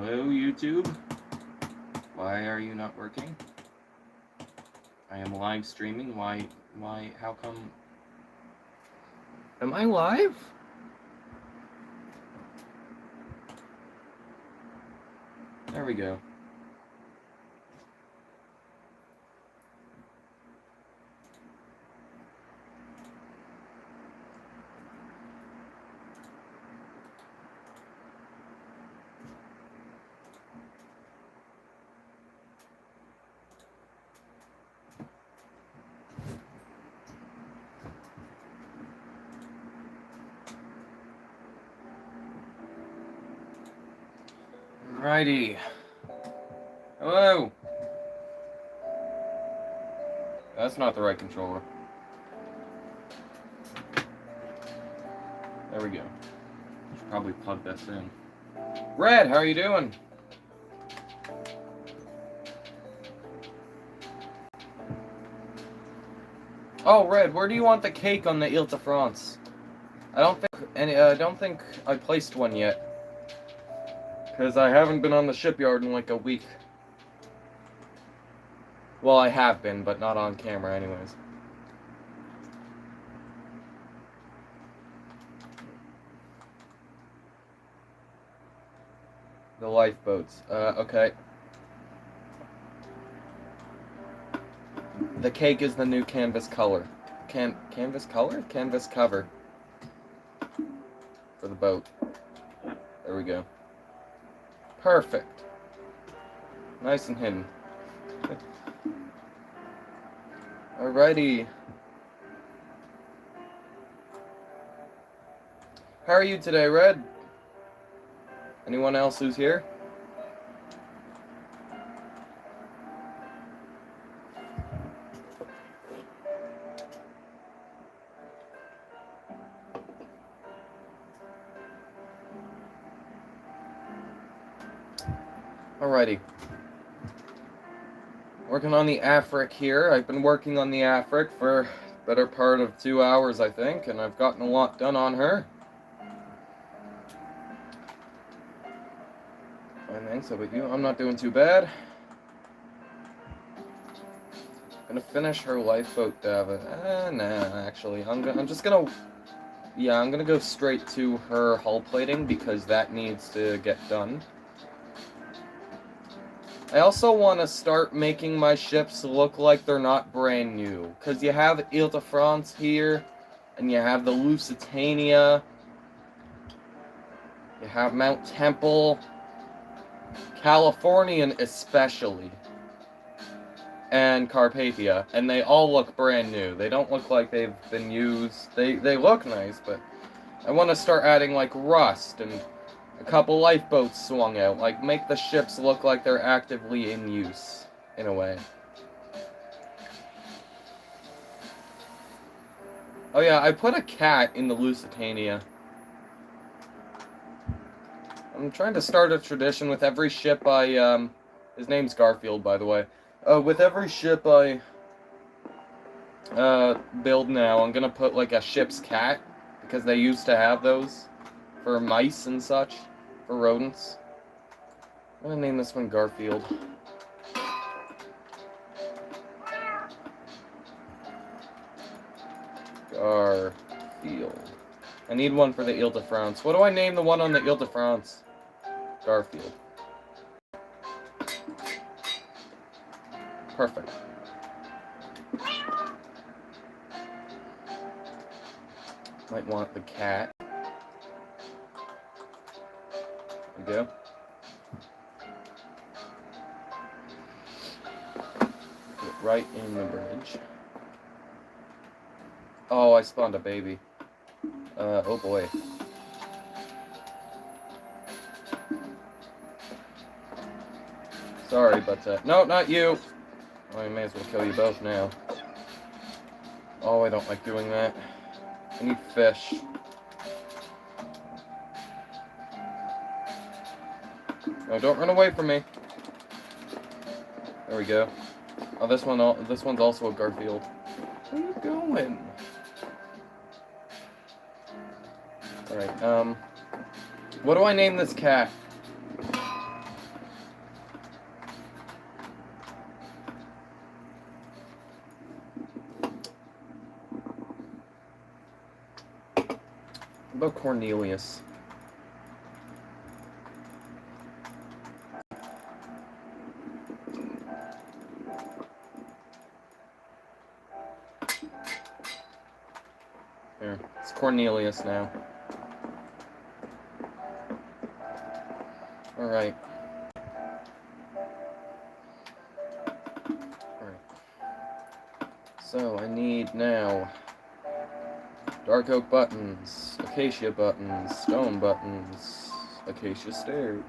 Hello, YouTube? Why are you not working? I am live streaming. Why, how come? Am I live? There we go. Alrighty. Hello! That's not the right controller. There we go. Should probably plug this in. Red, how are you doing? Oh, Red, where do you want the cake on the Ile de France? I don't think I placed one yet. Because I haven't been on the shipyard in like a week. Well, I have been, but not on camera anyways. The lifeboats. Okay. The cake is the new canvas color. Canvas color? Canvas cover. For the boat. There we go. Perfect. Nice and hidden. Alrighty. How are you today, Red? Anyone else who's here? Alrighty. Working on the Afric here. I've been working on the Afric for the better part of 2 hours, I think, and I've gotten a lot done on her. Thanks, how about you? I'm not doing too bad. Gonna finish her lifeboat, David. Nah, actually, I'm just gonna... Yeah, I'm gonna go straight to her hull plating because that needs to get done. I also want to start making my ships look like they're not brand new. Because you have Ile de France here, and you have the Lusitania, you have Mount Temple, Californian especially, and Carpathia, and they all look brand new. They don't look like they've been used. They look nice, but I want to start adding like rust and a couple lifeboats swung out, like make the ships look like they're actively in use, in a way. Oh yeah, I put a cat in the Lusitania. I'm trying to start a tradition with every ship I, his name's Garfield, by the way. With every ship I, build now, I'm gonna put like a ship's cat, because they used to have those for mice and such. For rodents. I'm gonna name this one Garfield. Garfield. I need one for the Ile de France. What do I name the one on the Ile de France? Garfield. Perfect. Might want the cat. There we go. Put it right in the bridge. Oh, I spawned a baby. Oh boy. Sorry, but, no, not you! Oh, I may as well kill you both now. Oh, I don't like doing that. I need fish. No, don't run away from me. There we go. Oh, this one's also a Garfield. Where are you going? Alright, what do I name this cat? about Cornelius? Here, it's Cornelius now. Alright. So, I need now dark oak buttons, acacia buttons, stone buttons, acacia stairs.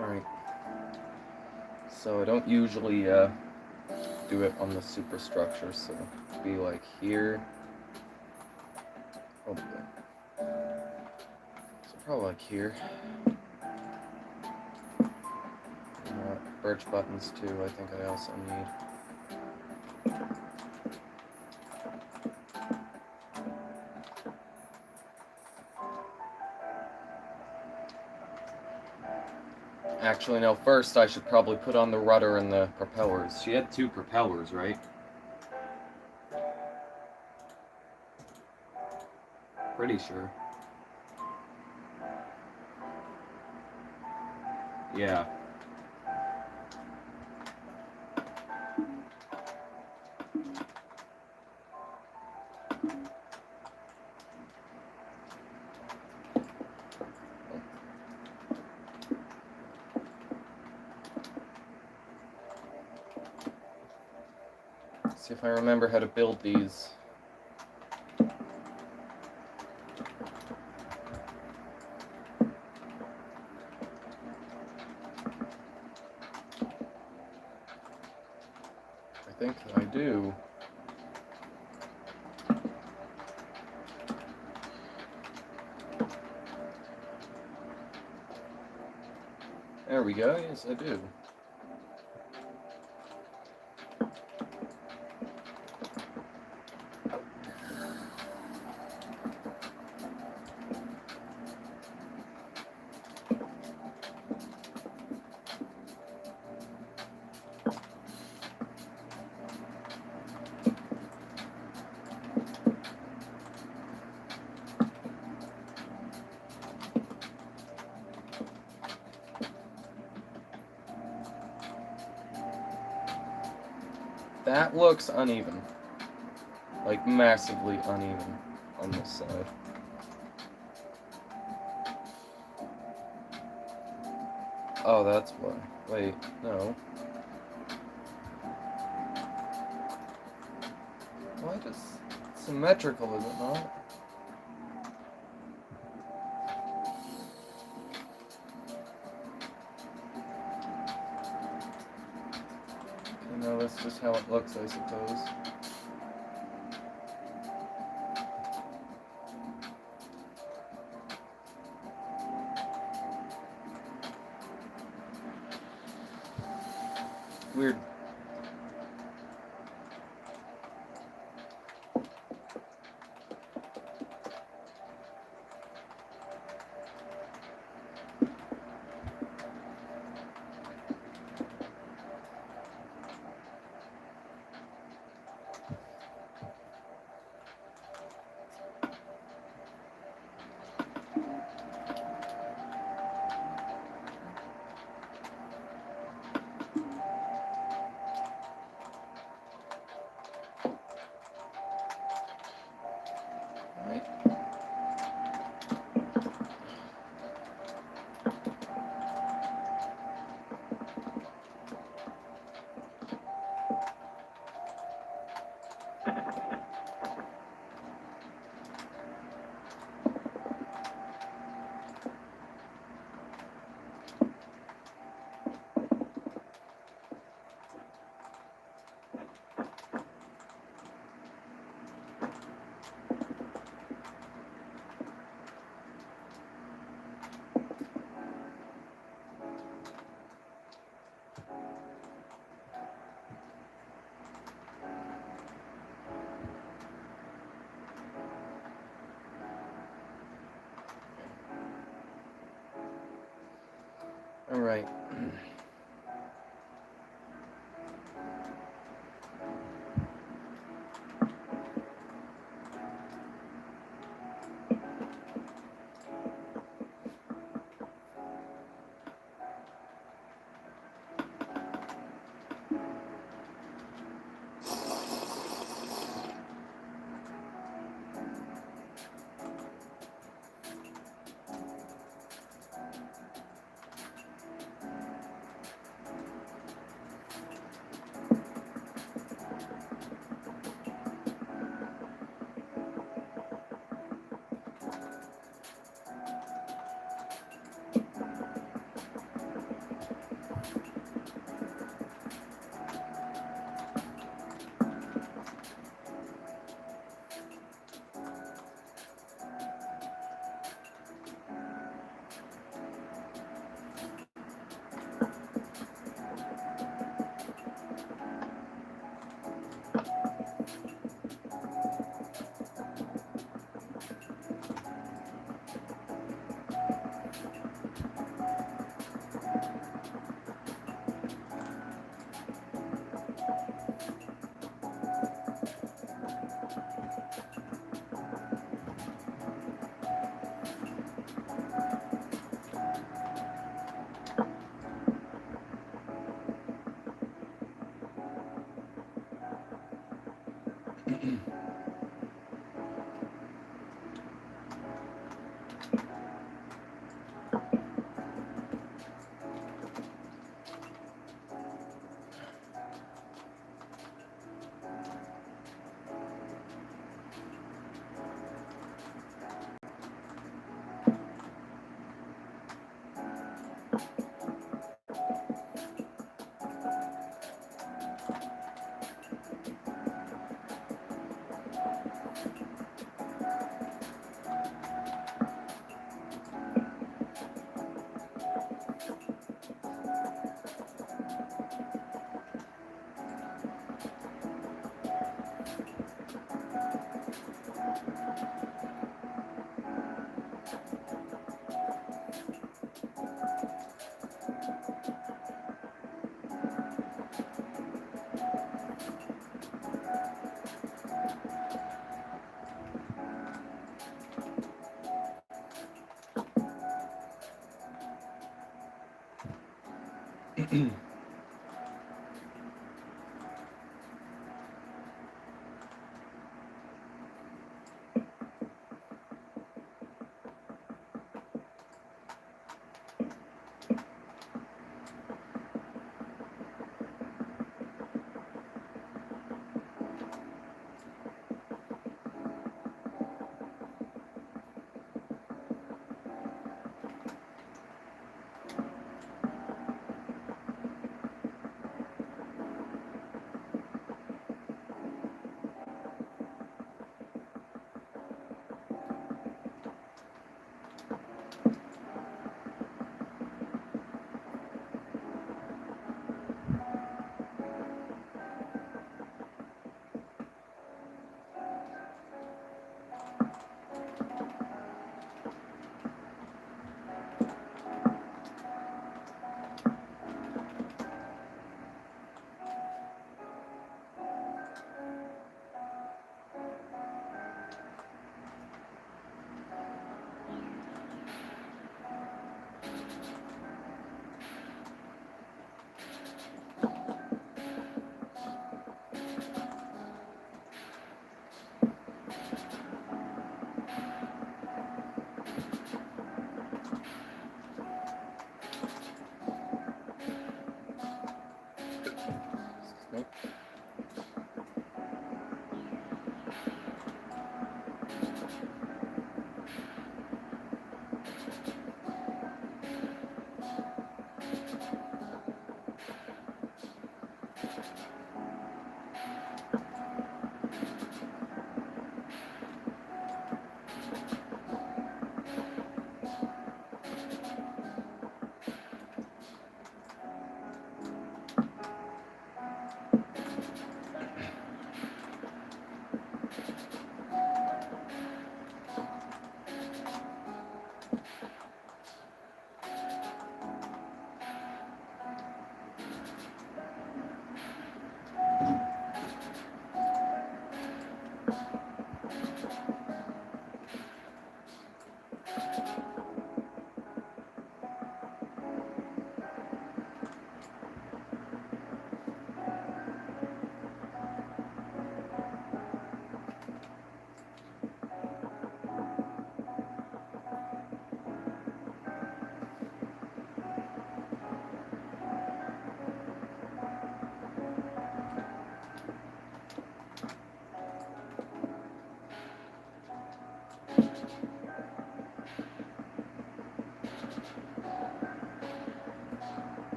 Alright. So I don't usually do it on the superstructure, so it'd be like here. Probably. So probably like here. Birch buttons too, I think I also need. Actually, no, first I should probably put on the rudder and the propellers. She had 2 propellers, right? Pretty sure. Yeah. See if I remember how to build these. I think I do. There we go, yes I do. That looks uneven. Like, massively uneven on this side. Oh, that's why. Wait, no. Why does... It's symmetrical, is it not? No, that's just how it looks, I suppose. Weird. Alright.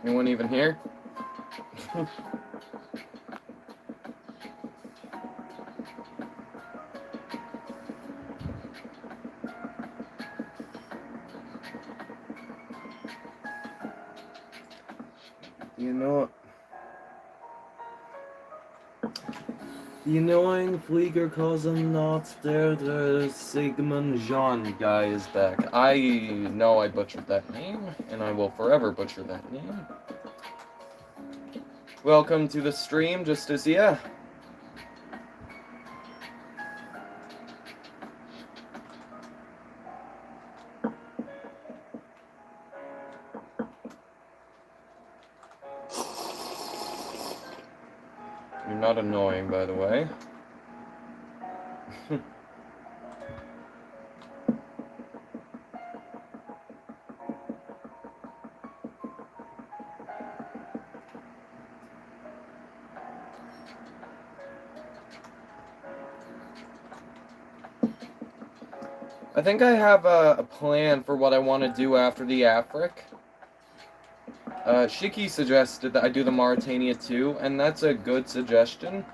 Anyone even here? You know, the annoying Flieger calls him not the Sigmund Jean guy is back. I know I butchered that name, and I will forever butcher that name. Welcome to the stream, Justicia. You're not annoying, by the way. I think I have a plan for what I want to do after the Afric. Shiki suggested that I do the Mauritania too, and that's a good suggestion.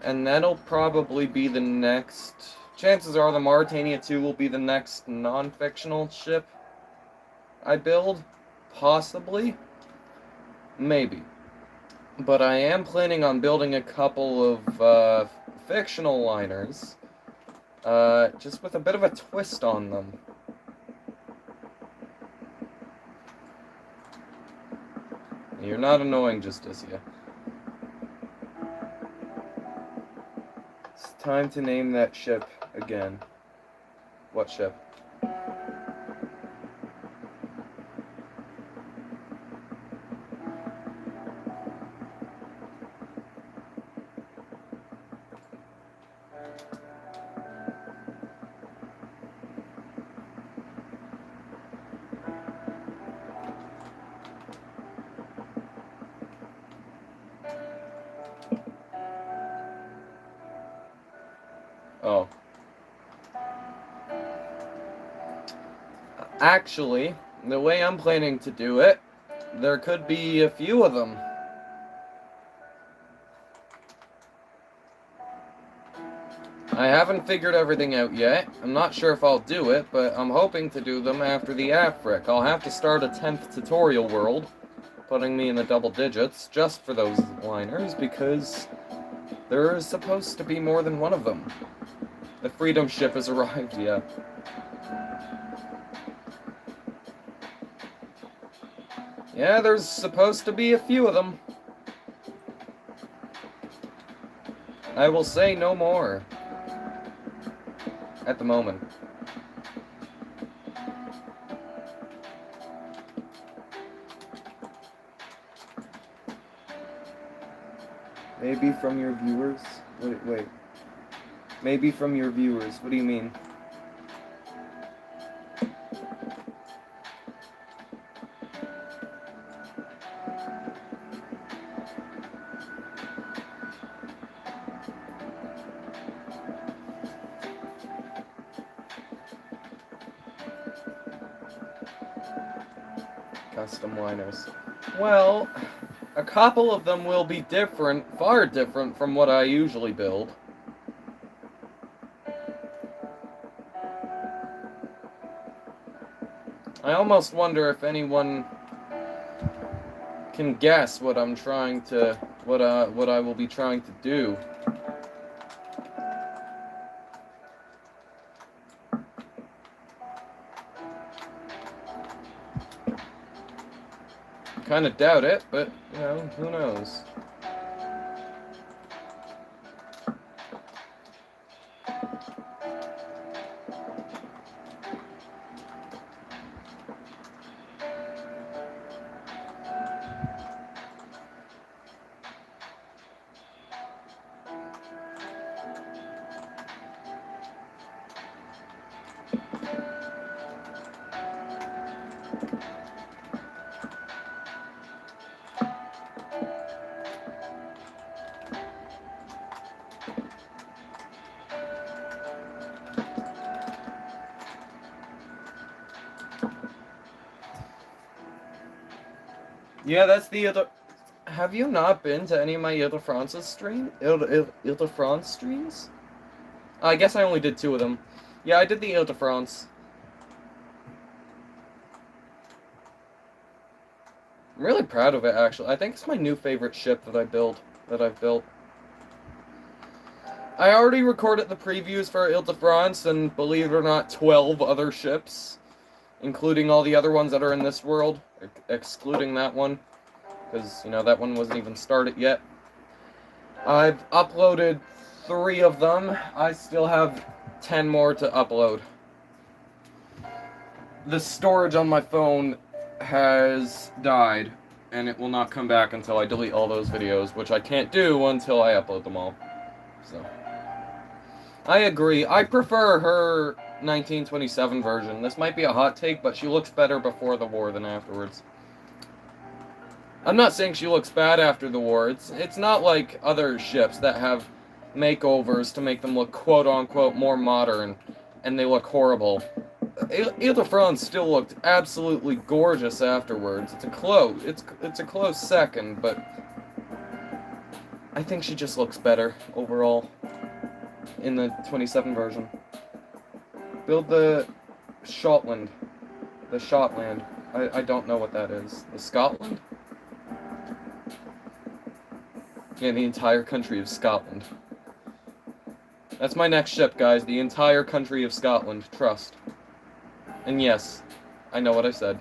And that'll probably be the next... Chances are the Mauritania 2 will be the next non-fictional ship I build. Possibly. Maybe. But I am planning on building a couple of fictional liners. Just with a bit of a twist on them. You're not annoying, Justicia. It's time to name that ship again. What ship? Oh. Actually, the way I'm planning to do it, there could be a few of them. I haven't figured everything out yet. I'm not sure if I'll do it, but I'm hoping to do them after the Afric. I'll have to start a 10th tutorial world, putting me in the double digits, just for those liners, because there is supposed to be more than one of them. The Freedom ship has arrived, yeah. Yeah, there's supposed to be a few of them. I will say no more. At the moment. Maybe from your viewers? Wait. Maybe from your viewers. What do you mean? Custom liners. Well, a couple of them will be different, far different from what I usually build. I almost wonder if anyone can guess what I'm trying to, what I will be trying to do. Kind of doubt it, but, you know, who knows? Yeah, that's the other... Have you not been to any of my Ile-de-France's stream? Ile-de-France streams? I guess I only did 2 of them. Yeah, I did the Ile-de-France. I'm really proud of it, actually. I think it's my new favorite ship that I've built. I already recorded the previews for Ile-de-France, and believe it or not, 12 other ships, including all the other ones that are in this world, excluding that one, because, you know, that one wasn't even started yet. I've uploaded 3 of them. I still have 10 more to upload. The storage on my phone has died, and it will not come back until I delete all those videos, which I can't do until I upload them all. So, I agree. I prefer her 1927 version. This might be a hot take, but she looks better before the war than afterwards. I'm not saying she looks bad after the war. It's not like other ships that have makeovers to make them look quote-unquote more modern, and they look horrible. Ile-de-France still looked absolutely gorgeous afterwards. It's a close second, but I think she just looks better overall in the 27 version. Build the Shotland. The Shotland. I don't know what that is. The Scotland? Yeah, the entire country of Scotland. That's my next ship, guys. The entire country of Scotland. Trust. And yes, I know what I said.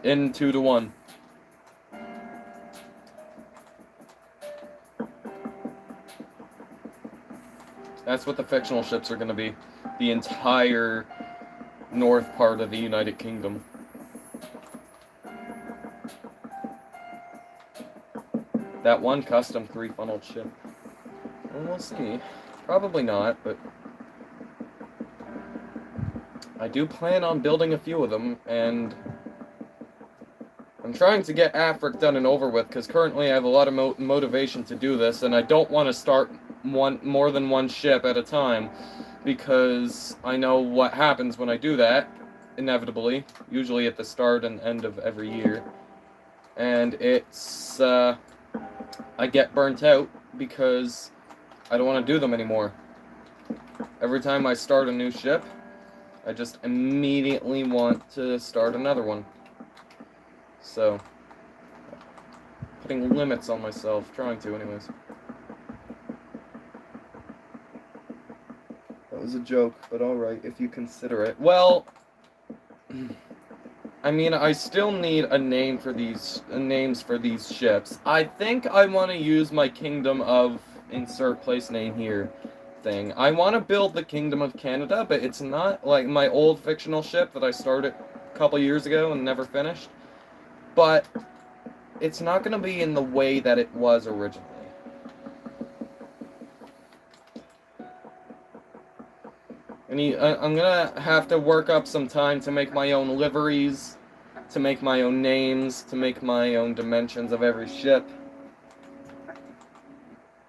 In 2 to 1. That's what the fictional ships are going to be. The entire north part of the United Kingdom. That one custom 3-funneled ship. Well, we'll see. Probably not, but I do plan on building a few of them, and I'm trying to get Afric done and over with, because currently I have a lot of motivation to do this, and I don't want to start more than one ship at a time, because I know what happens when I do that, inevitably, usually at the start and end of every year, and it's, I get burnt out, because I don't want to do them anymore. Every time I start a new ship, I just immediately want to start another one. So, putting limits on myself, trying to anyways. That was a joke, but alright, if you consider it. Well, I mean, I still need a name for these, names for these ships. I think I want to use my Kingdom of insert place name here thing. I want to build the Kingdom of Canada, but it's not like my old fictional ship that I started a couple years ago and never finished. But it's not going to be in the way that it was originally. I'm going to have to work up some time to make my own liveries, to make my own names, to make my own dimensions of every ship.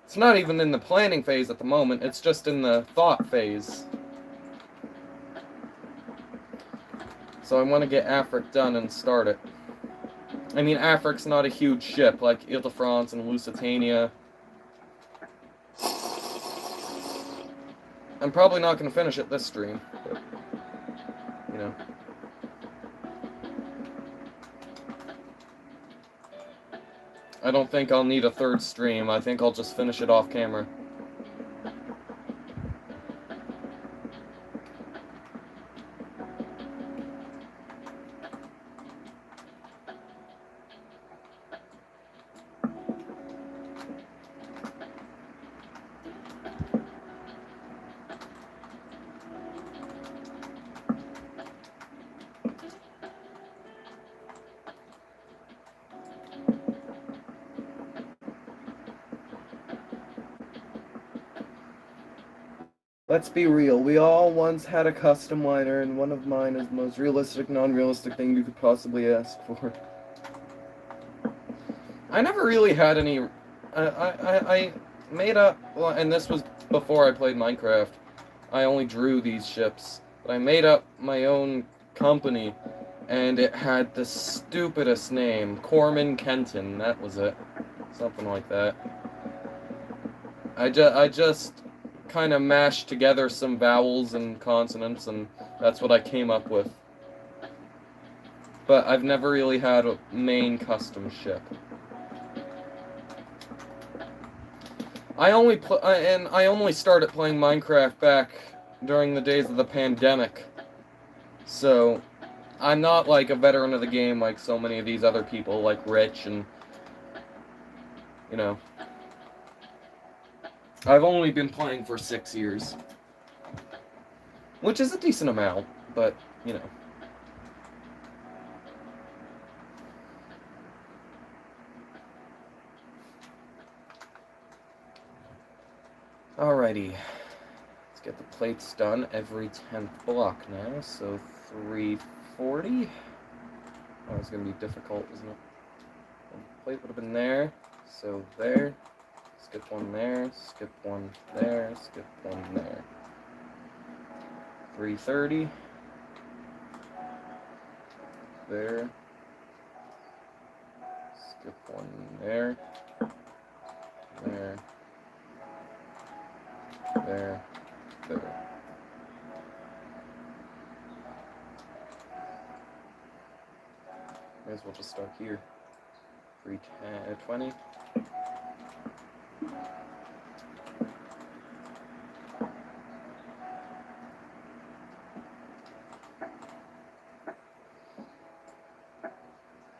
It's not even in the planning phase at the moment, it's just in the thought phase. So I want to get Afric done and start it. I mean, Afric's not a huge ship like Ile-de-France and Lusitania. I'm probably not going to finish it this stream, but, you know. I don't think I'll need a third stream. I think I'll just finish it off camera. Let's be real, we all once had a custom liner, and one of mine is the most realistic, non-realistic thing you could possibly ask for. I never really had any... I made up... Well, and this was before I played Minecraft. I only drew these ships. But I made up my own company, And it had the stupidest name, Corman Kenton, that was it. Something like that. I just kind of mashed together some vowels and consonants, and that's what I came up with. But I've never really had a main custom ship. I only started playing Minecraft back during the days of the pandemic. So, I'm not like a veteran of the game like so many of these other people, like Rich and, you know. I've only been playing for 6 years. Which is a decent amount, but, you know. Alrighty. Let's get the plates done every 10th block now, so 340. Oh, it's going to be difficult, isn't it? One plate would have been there, so there. Skip one there, skip one there, skip one there. 330. There. Skip one there. There. There. There. May as well just start here. 320.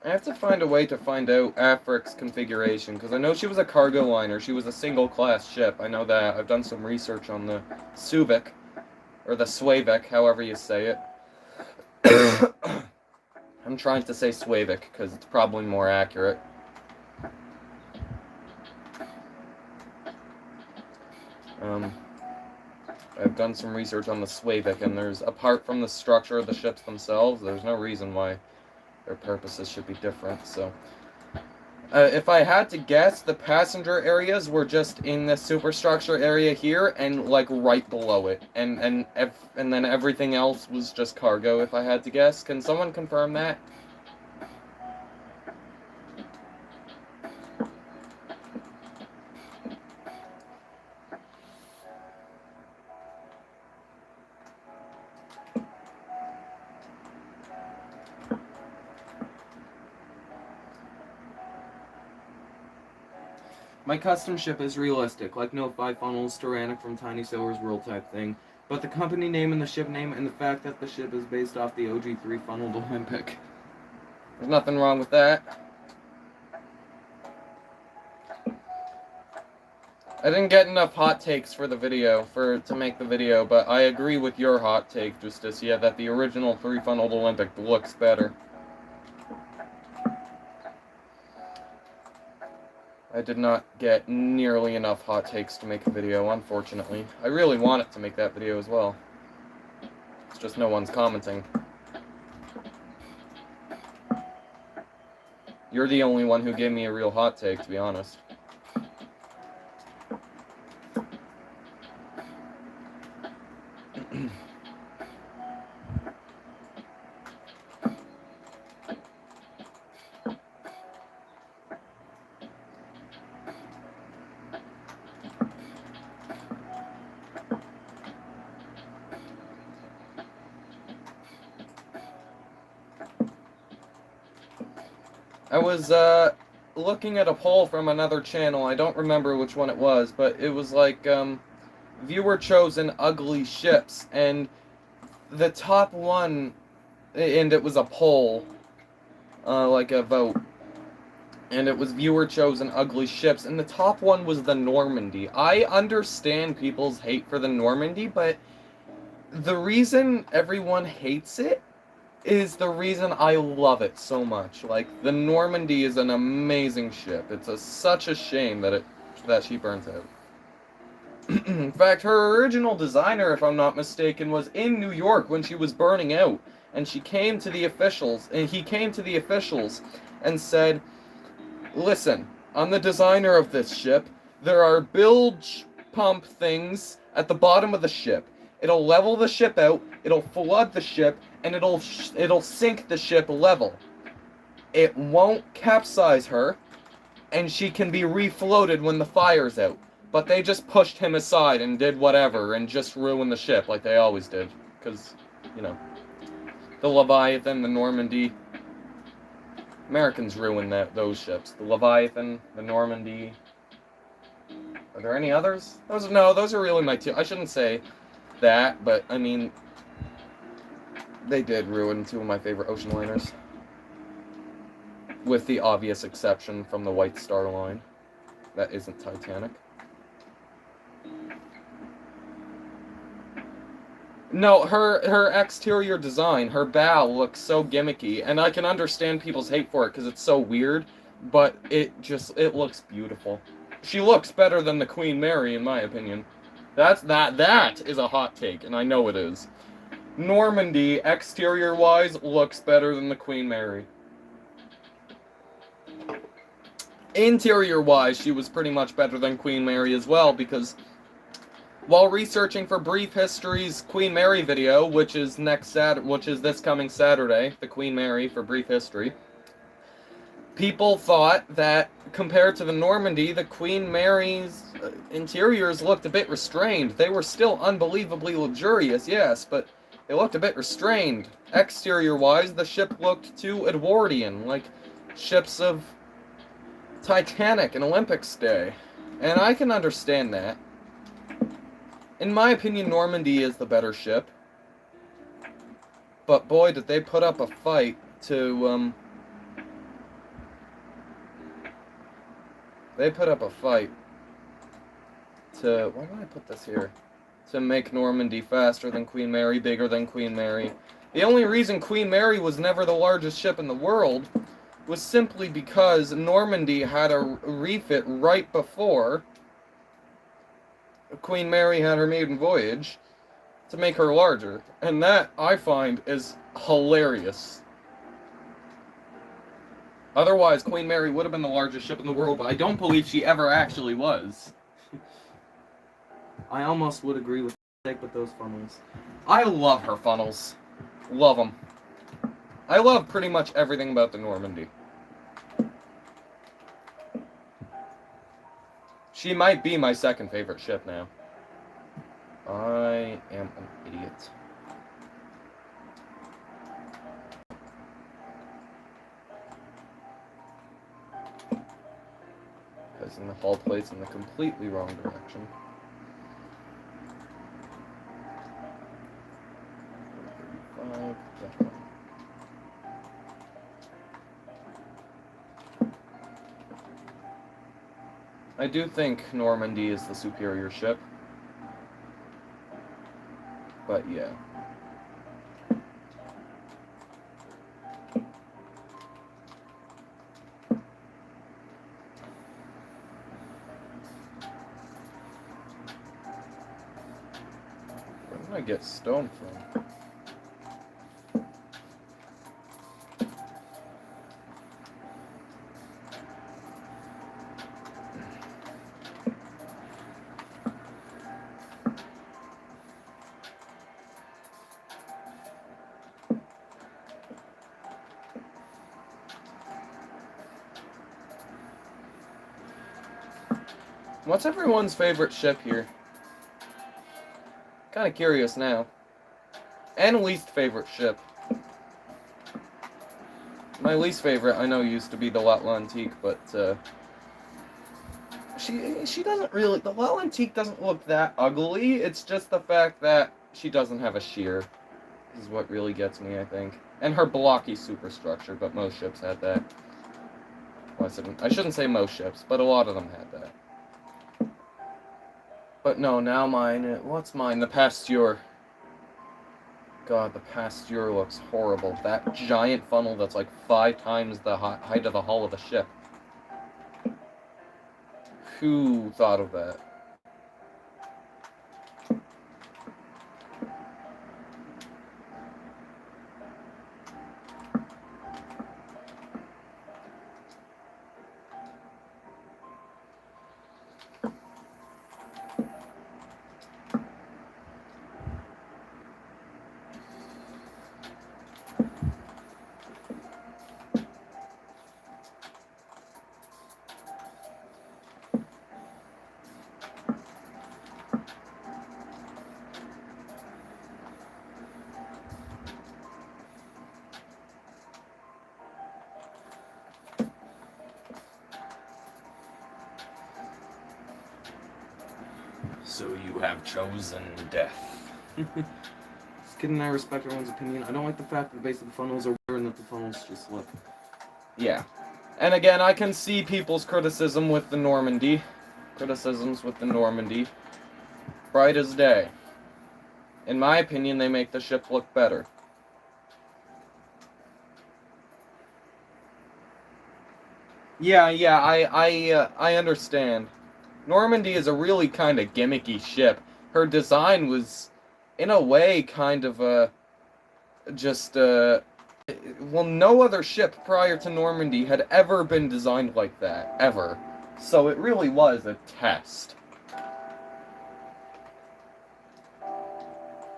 I have to find a way to find out Afric's configuration, because I know she was a cargo liner. She was a single-class ship. I know that. I've done some research on the Subic, or the Swavik, however you say it. I'm trying to say Swavik, because it's probably more accurate. I've done some research on the Swavik, and there's, apart from the structure of the ships themselves, there's no reason why their purposes should be different, so. If I had to guess, the passenger areas were just in the superstructure area here, and, like, right below it. And then everything else was just cargo, if I had to guess. Can someone confirm that? My custom ship is realistic, like no 5 funnels, tyrannic from Tiny Sailor's World type thing, but the company name and the ship name and the fact that the ship is based off the OG 3-funneled Olympic. There's nothing wrong with that. I didn't get enough hot takes for the video, to make the video, but I agree with your hot take, Justicia, that the original 3-funneled Olympic looks better. I did not get nearly enough hot takes to make a video, unfortunately. I really wanted to make that video as well. It's just no one's commenting. You're the only one who gave me a real hot take, to be honest. I was, looking at a poll from another channel. I don't remember which one it was, but it was like, viewer chosen ugly ships, and the top one, and it was a poll, like a vote, and it was viewer chosen ugly ships, and the top one was the Normandy. I understand people's hate for the Normandy, but the reason everyone hates it is the reason I love it so much. Like, the Normandy is an amazing ship. It's such a shame that she burnt out. In fact, her original designer, if I'm not mistaken, was in New York when she was burning out, and he came to the officials and said, "Listen, I'm the designer of this ship. There are bilge pump things at the bottom of the ship. It'll level the ship out, it'll flood the ship, and it'll sink the ship level. It won't capsize her, and she can be refloated when the fire's out. But they just pushed him aside and did whatever and just ruined the ship like they always did. Because, you know, the Leviathan, the Normandy. Americans ruined those ships. The Leviathan, the Normandy. Are there any others? Those are really my two. I shouldn't say that, but I mean, they did ruin two of my favorite ocean liners. With the obvious exception from the White Star Line. That isn't Titanic. No, her exterior design, her bow looks so gimmicky, and I can understand people's hate for it because it's so weird, but it looks beautiful. She looks better than the Queen Mary, in my opinion. That is a hot take, and I know it is. Normandy, exterior-wise, looks better than the Queen Mary. Interior-wise, she was pretty much better than Queen Mary as well, because while researching for Brief History's Queen Mary video, which is this coming Saturday, the Queen Mary for Brief History, people thought that compared to the Normandy, the Queen Mary's interiors looked a bit restrained. They were still unbelievably luxurious, yes, but they looked a bit restrained. Exterior-wise, the ship looked too Edwardian, like ships of Titanic and Olympics Day. And I can understand that. In my opinion, Normandy is the better ship. But boy, did they put up a fight to, They put up a fight to... Why did I put this here? To make Normandy faster than Queen Mary, bigger than Queen Mary. The only reason Queen Mary was never the largest ship in the world was simply because Normandy had a refit right before Queen Mary had her maiden voyage to make her larger. And that, I find, is hilarious. Otherwise, Queen Mary would have been the largest ship in the world, but I don't believe she ever actually was. I almost would agree with those funnels. I love her funnels. Love them. I love pretty much everything about the Normandy. She might be my second favorite ship now. I am an idiot. Placing the hull plates in the completely wrong direction. That one. I do think Normandy is the superior ship. But yeah. Where did I get stone from? What's everyone's favorite ship here? Kind of curious now. And least favorite ship. My least favorite, I know, used to be the L'Atlantique, but she doesn't really... The L'Atlantique doesn't look that ugly. It's just the fact that she doesn't have a shear. This is what really gets me, I think. And her blocky superstructure, but most ships had that. Well, I shouldn't say most ships, but a lot of them had that. But no, now mine... What's mine? The Pasteur. God, the Pasteur looks horrible. That giant funnel that's like 5 times the height of the hull of a ship. Who thought of that? So you have chosen death. Just kidding, I respect everyone's opinion. I don't like the fact that the base of the funnels are weird and that the funnels just look... Yeah. And again, I can see people's criticisms with the Normandy. Bright as day. In my opinion, they make the ship look better. Yeah, I understand. Normandy is a really kind of gimmicky ship. Her design was, in a way, kind of well, no other ship prior to Normandy had ever been designed like that, ever. So it really was a test.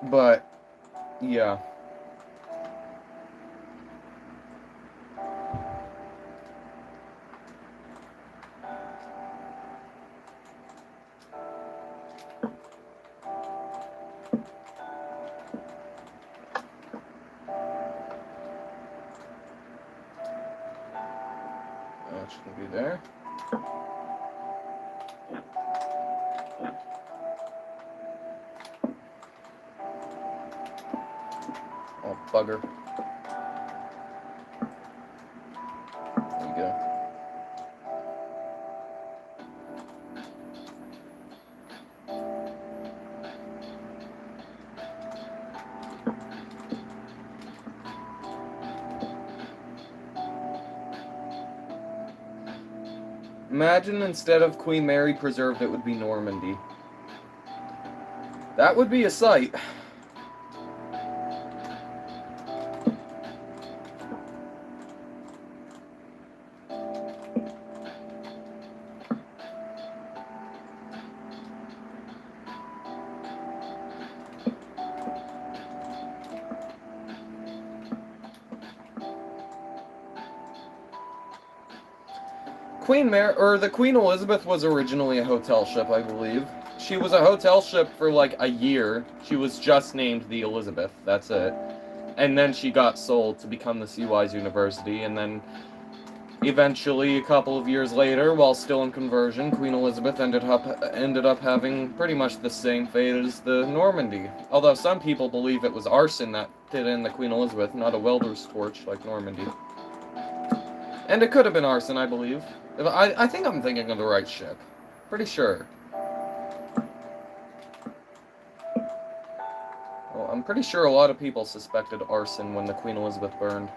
But, yeah. That shouldn't be there. Oh, bugger. There you go. Imagine instead of Queen Mary preserved, it would be Normandy. That would be a sight. The Queen Elizabeth was originally a hotel ship, I believe. She was a hotel ship for like a year. She was just named the Elizabeth, that's it. And then she got sold to become the Seawise University, and then eventually, a couple of years later, while still in conversion, Queen Elizabeth ended up having pretty much the same fate as the Normandy. Although some people believe it was arson that did in the Queen Elizabeth, not a welder's torch like Normandy. And it could have been arson, I believe. I think I'm thinking of the right ship. Pretty sure. Well, I'm pretty sure a lot of people suspected arson when the Queen Elizabeth burned.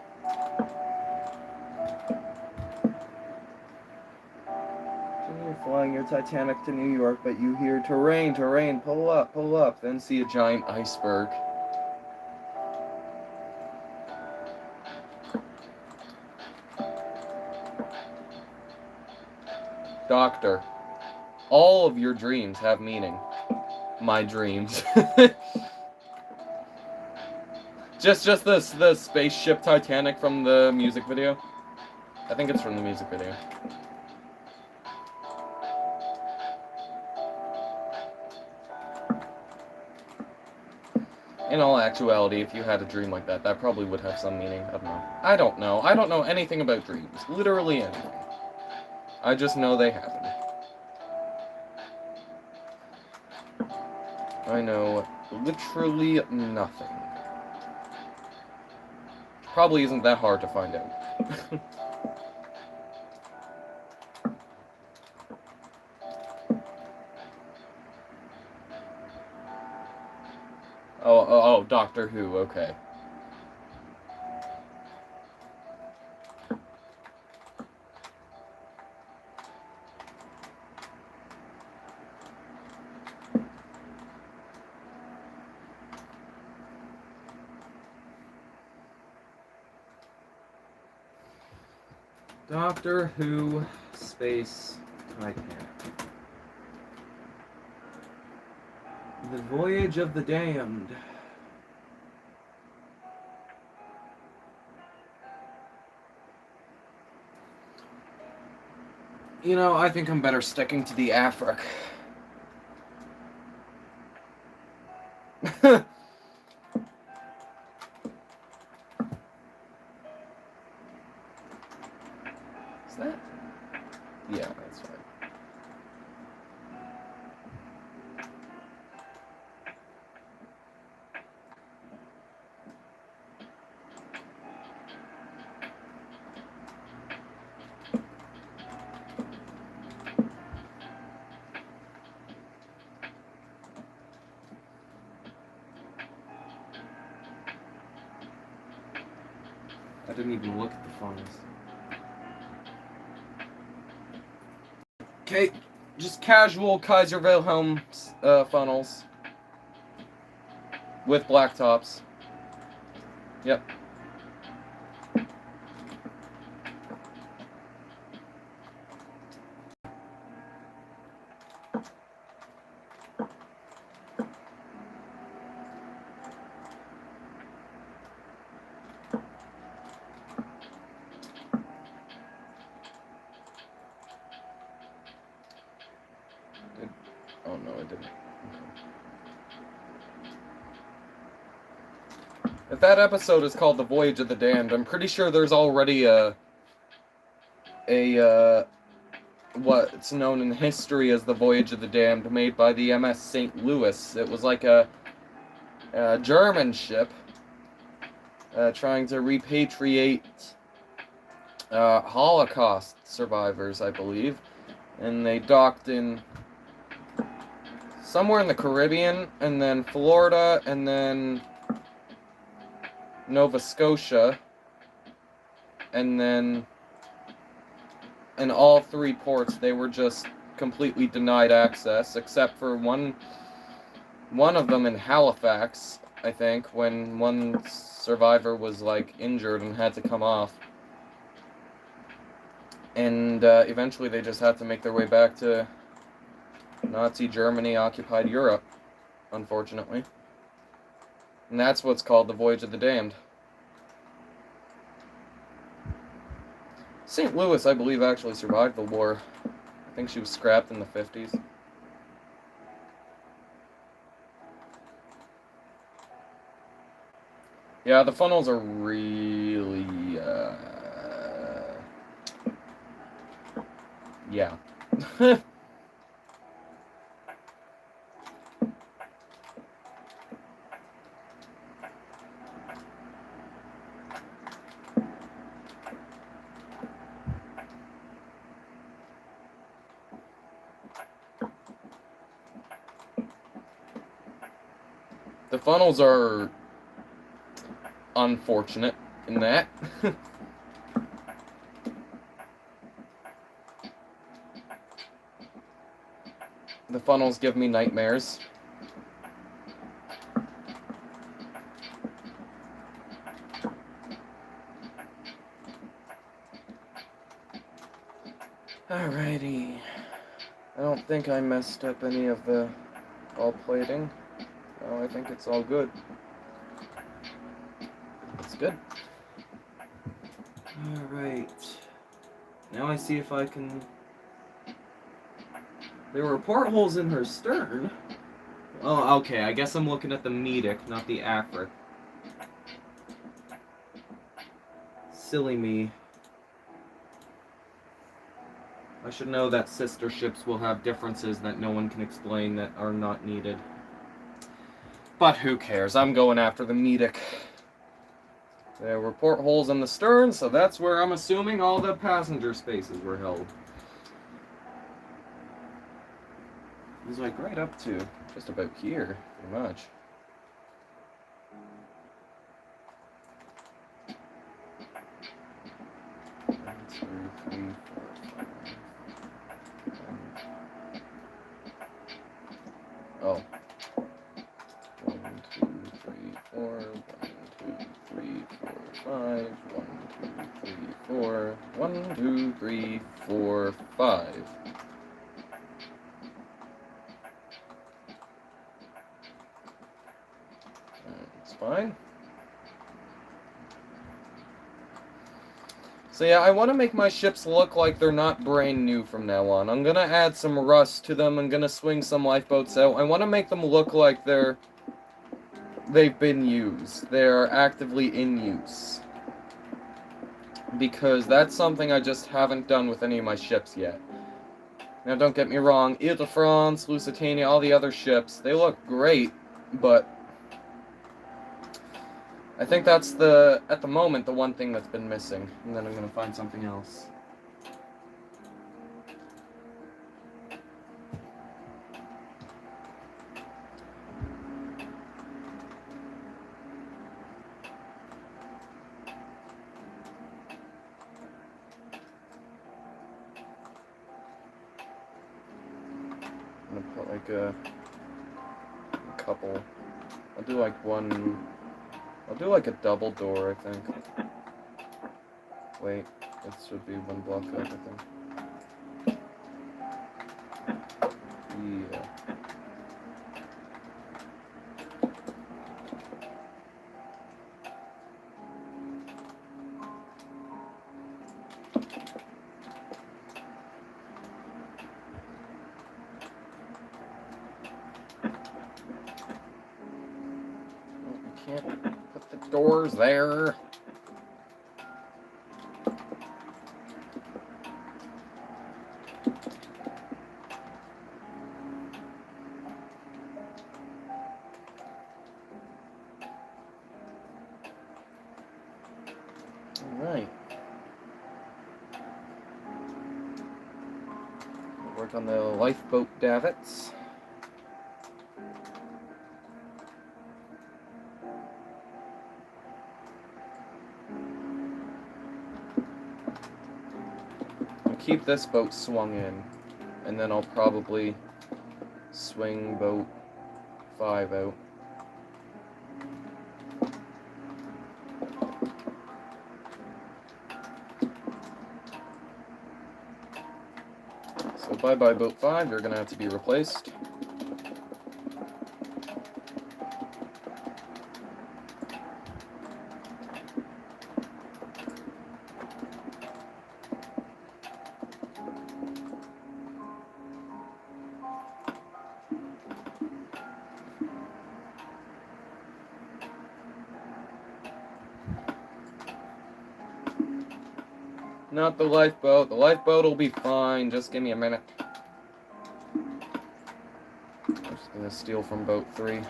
You're flying your Titanic to New York, but you hear terrain, pull up, then see a giant iceberg. Doctor, all of your dreams have meaning. My dreams. just the spaceship Titanic from the music video. I think it's from the music video. In all actuality, if you had a dream like that, that probably would have some meaning. I don't know. I don't know anything about dreams. Literally anything. I just know they happen. I know literally nothing. Probably isn't that hard to find out. Oh, Doctor Who, okay. Doctor Who, Space, Titanic. The Voyage of the Damned. You know, I think I'm better sticking to the Afric. Is that? Yeah, that's fine. didn't even look at the funnels. Okay, just casual Kaiser Wilhelm funnels with black tops. Yep. Oh no, it didn't. Okay. If that episode is called The Voyage of the Damned, I'm pretty sure there's already what's known in history as the Voyage of the Damned, made by the MS St. Louis. It was like a German ship trying to repatriate Holocaust survivors, I believe, and they docked in somewhere in the Caribbean, and then Florida, and then Nova Scotia, and then in all three ports they were just completely denied access, except for one of them in Halifax, I think, when one survivor was like injured and had to come off. And eventually they just had to make their way back to Nazi Germany occupied Europe, unfortunately. And that's what's called the Voyage of the Damned. St. Louis, I believe, actually survived the war. I think she was scrapped in the 50s. Yeah, the funnels are really, yeah. The funnels are unfortunate in that. The funnels give me nightmares. Alrighty. I don't think I messed up any of the ball plating. No, I think it's all good. It's good. Alright. Now I see if I can... There were portholes in her stern. Oh, okay. I guess I'm looking at the Medic, not the Afric. Silly me. I should know that sister ships will have differences that no one can explain that are not needed. But who cares? I'm going after the Medic. There were portholes in the stern, so that's where I'm assuming all the passenger spaces were held. It was like right up to just about here, pretty much. One, two, three, four, five. Oh. 1, 2, 3, 4. 1, 2, 3, 4, 5. 1, 2, 3, 4. 1, 2, 3, 4, 5. It's fine. So yeah, I want to make my ships look like they're not brand new from now on. I'm gonna add some rust to them. I'm gonna swing some lifeboats out. I want to make them look like they've been used. They're actively in use. Because that's something I just haven't done with any of my ships yet. Now don't get me wrong, Ile-de-France, Lusitania, all the other ships, they look great, but I think that's at the moment, the one thing that's been missing. And then I'm gonna find something else. like a couple. I'll do like one. I'll do like a double door, I think. Wait, this should be one block up, I think. Yeah. Can't put the doors there. Alright. Work on the lifeboat davits. Keep this boat swung in, and then I'll probably swing boat 5 out. So bye-bye boat 5, you're gonna have to be replaced. Not the lifeboat. The lifeboat will be fine. Just give me a minute. I'm just gonna steal from boat 3.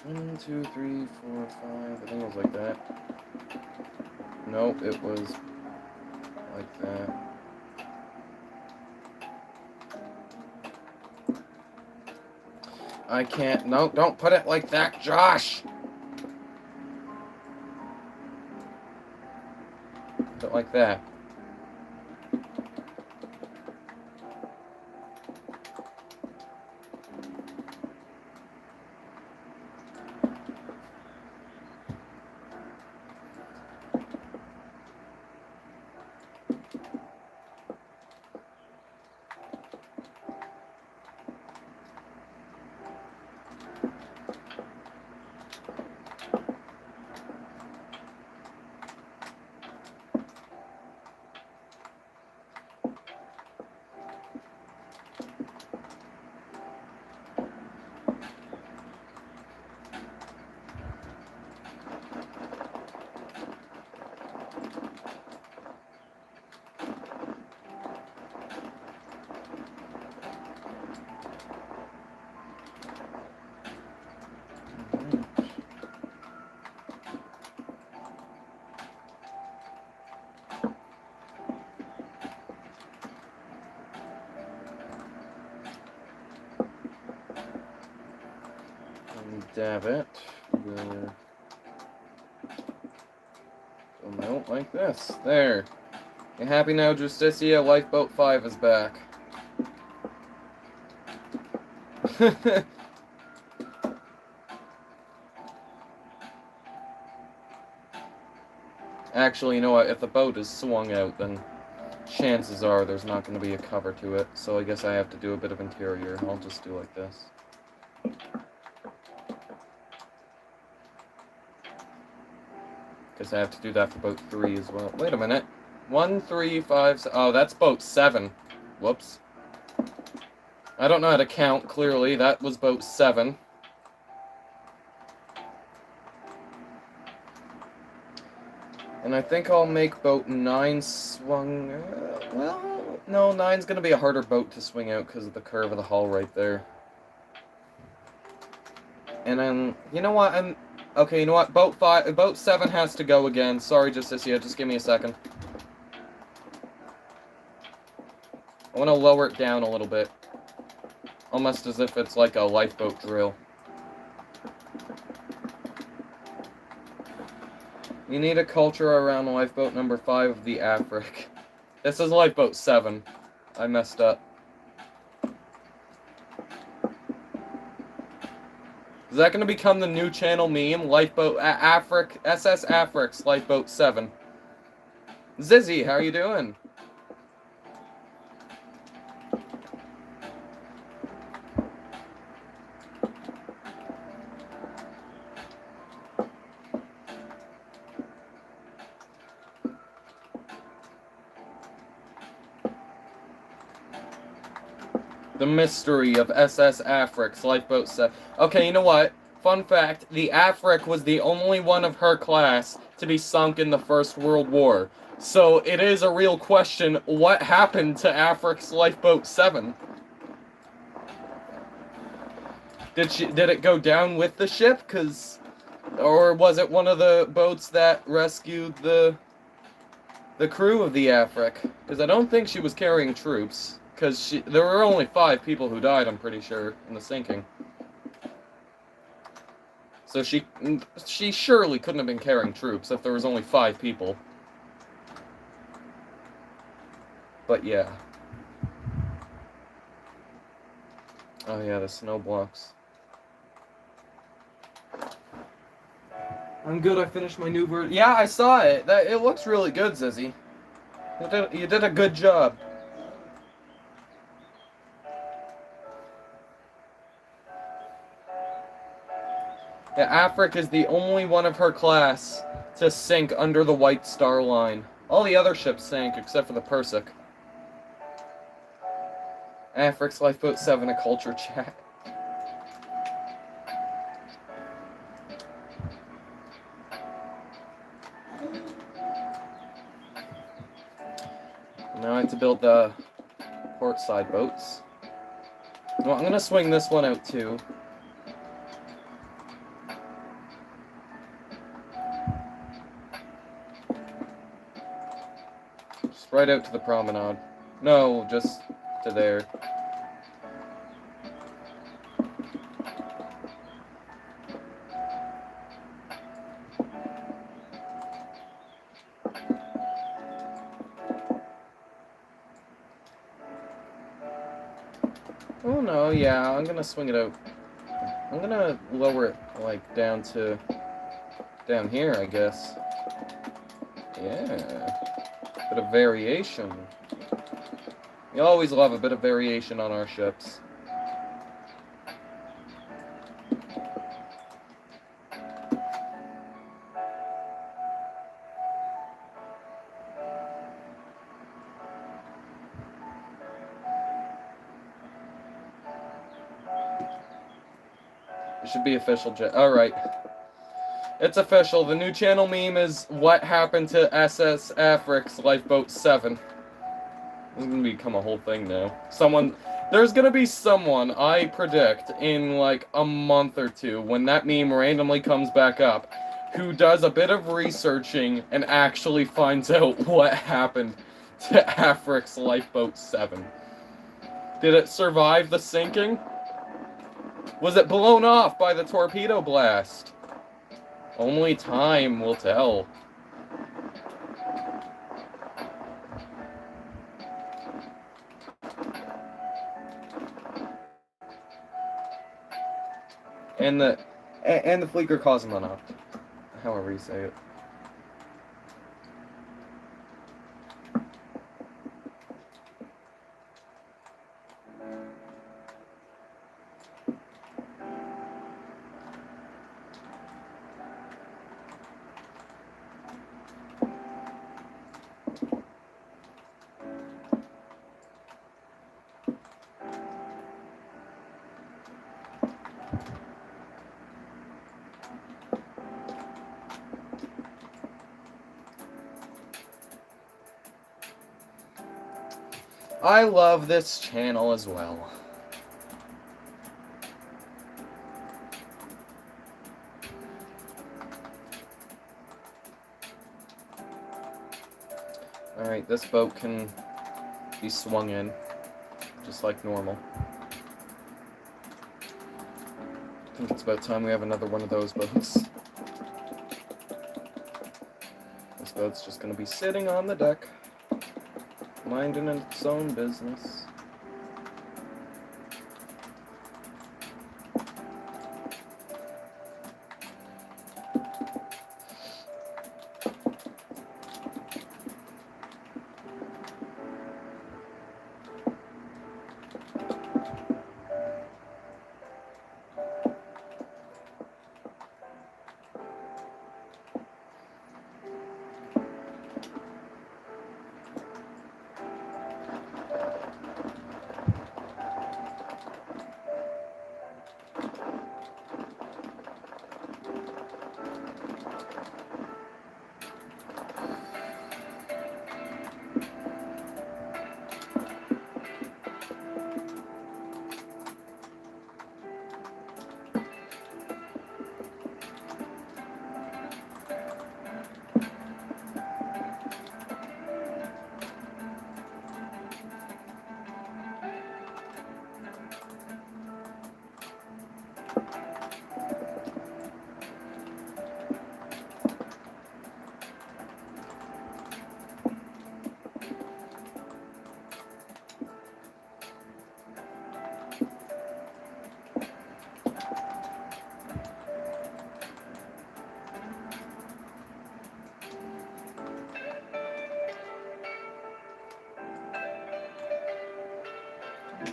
One, 2, 3, 4, 5. I think it was like that. Nope, it was like that. I can't. No, don't put it like that, Josh! Put it like that. Davit will come out like this. There. You happy now, Justicia? Lifeboat 5 is back. Actually, you know what? If the boat is swung out, then chances are there's not going to be a cover to it. So I guess I have to do a bit of interior. I'll just do like this. Because I have to do that for boat 3 as well. Wait a minute. 1, 3, 5, oh, that's boat 7. Whoops. I don't know how to count, clearly. That was boat 7. And I think I'll make boat 9 swung... well, no, 9's going to be a harder boat to swing out because of the curve of the hull right there. And then, you know what, okay, you know what, boat 7 has to go again. Sorry, Justicia, just give me a second. I want to lower it down a little bit. Almost as if it's like a lifeboat drill. You need a culture around lifeboat number 5 of the Afric. This is lifeboat 7. I messed up. Is that going to become the new channel meme? Lifeboat Afric, SS Afric's Lifeboat 7. Zizzy, how you doing? The mystery of SS Afric's Lifeboat 7. Okay, you know what? Fun fact, the Afric was the only one of her class to be sunk in the First World War. So it is a real question, what happened to Afric's Lifeboat 7? Did it go down with the ship? Or was it one of the boats that rescued the crew of the Afric? Because I don't think she was carrying troops. Because there were only 5 people who died, I'm pretty sure, in the sinking. So she surely couldn't have been carrying troops if there was only 5 people. But yeah. Oh yeah, the snow blocks. I'm good, I finished my new version. Yeah, I saw it. It looks really good, Zizzy. You did a good job. Yeah, Afric is the only one of her class to sink under the White Star Line. All the other ships sank except for the Persic. Afric's Lifeboat 7, a culture chat. Now I have to build the port side boats. Well, I'm gonna swing this one out too. Just right out to the promenade. No, just to there. Oh no, yeah, I'm gonna swing it out. I'm gonna lower it, like, down here, I guess. Yeah. Bit of variation. You always love a bit of variation on our ships. It should be official, alright. It's official. The new channel meme is what happened to SS Afric's Lifeboat 7. This is gonna become a whole thing now. There's gonna be someone, I predict, in like a month or two, when that meme randomly comes back up, who does a bit of researching and actually finds out what happened to Afric's Lifeboat 7. Did it survive the sinking? Was it blown off by the torpedo blast? Only time will tell. And the Fleeker Cosmonaut, however you say it. I love this channel as well. Alright, this boat can be swung in, just like normal. I think it's about time we have another one of those boats. This boat's just gonna be sitting on the deck, minding its own business.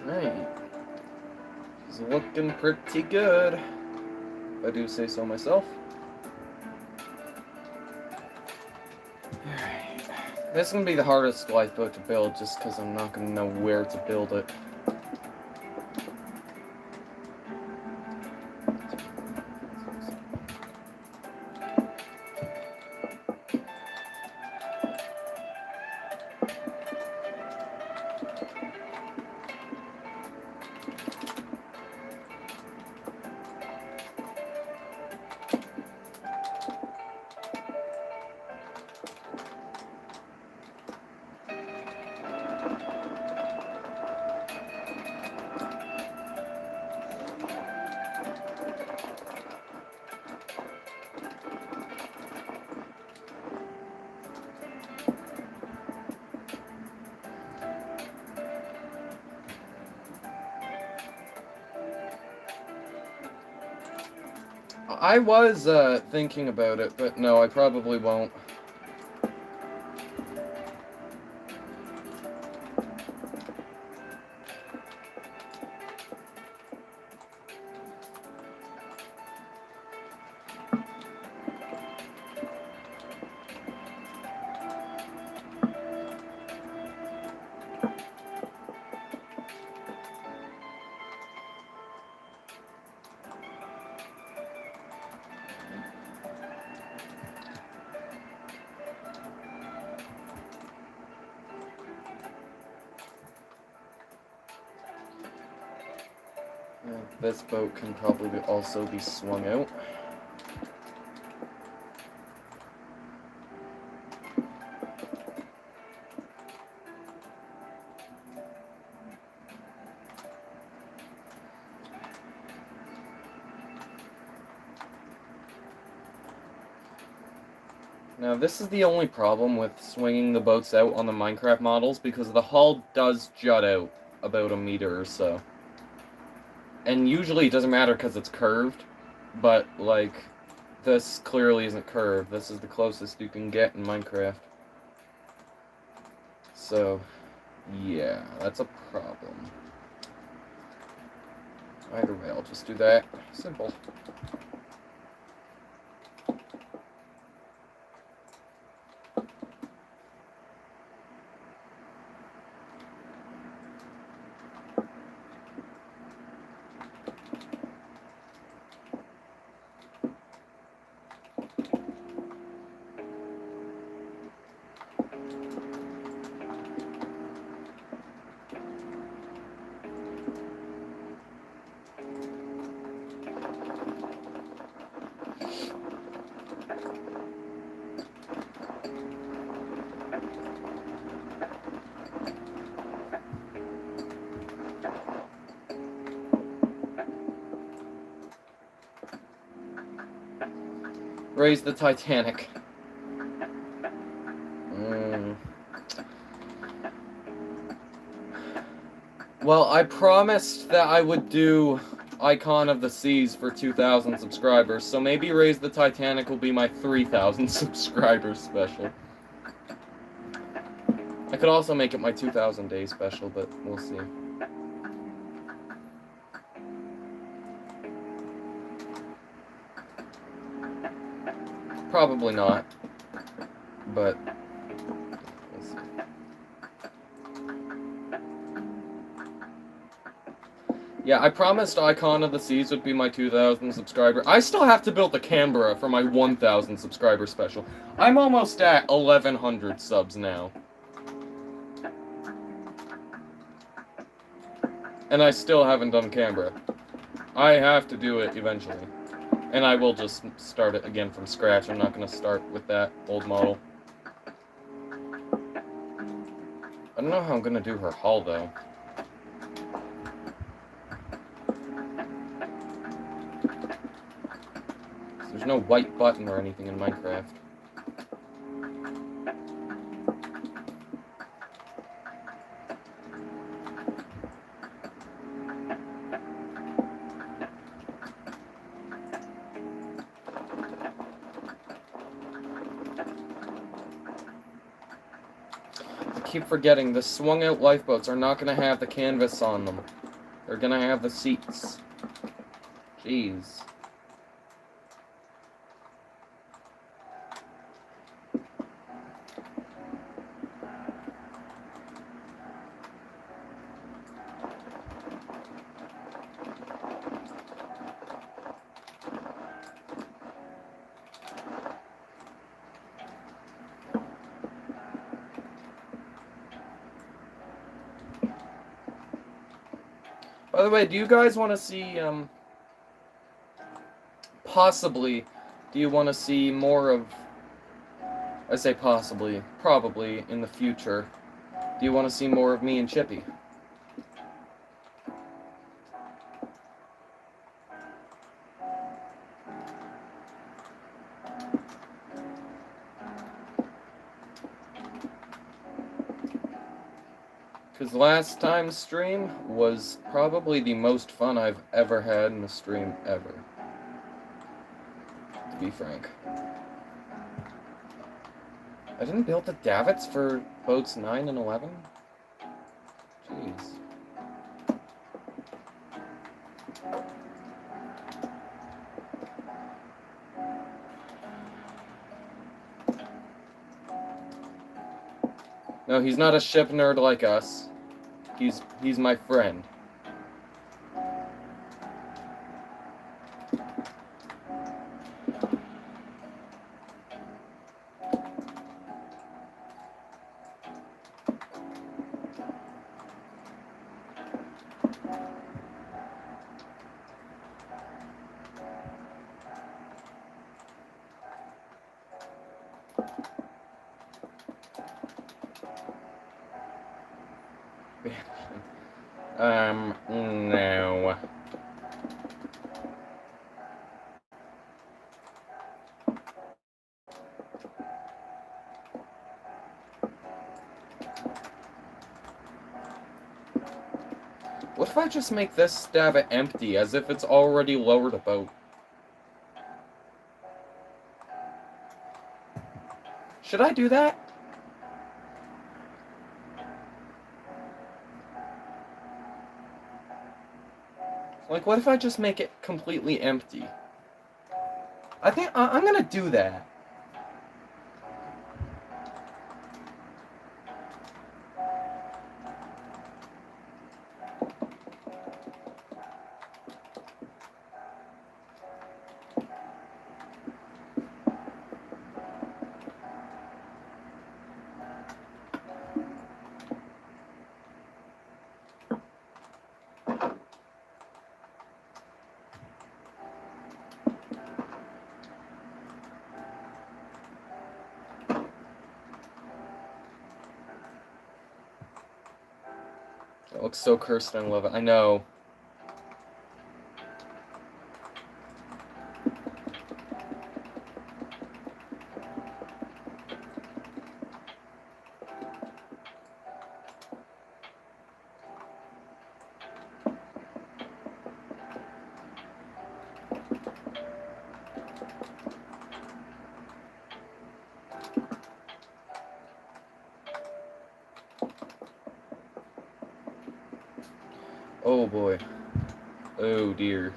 Right. It's looking pretty good, if I do say so myself. Alright. This is going to be the hardest lifeboat to build just because I'm not going to know where to build it. I was thinking about it, but no, I probably won't. This boat can probably also be swung out. Now, this is the only problem with swinging the boats out on the Minecraft models, because the hull does jut out about a meter or so. And usually it doesn't matter because it's curved, but, like, this clearly isn't curved. This is the closest you can get in Minecraft. So, yeah, that's a problem. Either way, I'll just do that. Simple. Raise the Titanic. Well, I promised that I would do Icon of the Seas for 2,000 subscribers, so maybe Raise the Titanic will be my 3,000 subscribers special. I could also make it my 2,000 day special, but we'll see. Probably not, but we'll see. Yeah, I promised Icon of the Seas would be my 2,000 subscriber. I still have to build the Canberra for my 1,000 subscriber special. I'm almost at 1,100 subs now. And I still haven't done Canberra. I have to do it eventually. And I will just start it again from scratch. I'm not going to start with that old model. I don't know how I'm going to do her hull, though. There's no white button or anything in Minecraft. I keep forgetting, the swung-out lifeboats are not going to have the canvas on them. They're going to have the seats. Jeez. By the way, do you guys want to see, possibly, do you want to see more of, I say possibly, probably, in the future, do you want to see more of me and Chippy? Because last time's stream was probably the most fun I've ever had in a stream ever. To be frank. I didn't build the davits for boats 9 and 11? Jeez. No, he's not a ship nerd like us. He's my friend. No. What if I just make this davit empty, as if it's already lowered a boat? Should I do that? Like, what if I just make it completely empty? I think I'm gonna do that. It looks so cursed and I love it. I know. Oh boy. Oh dear.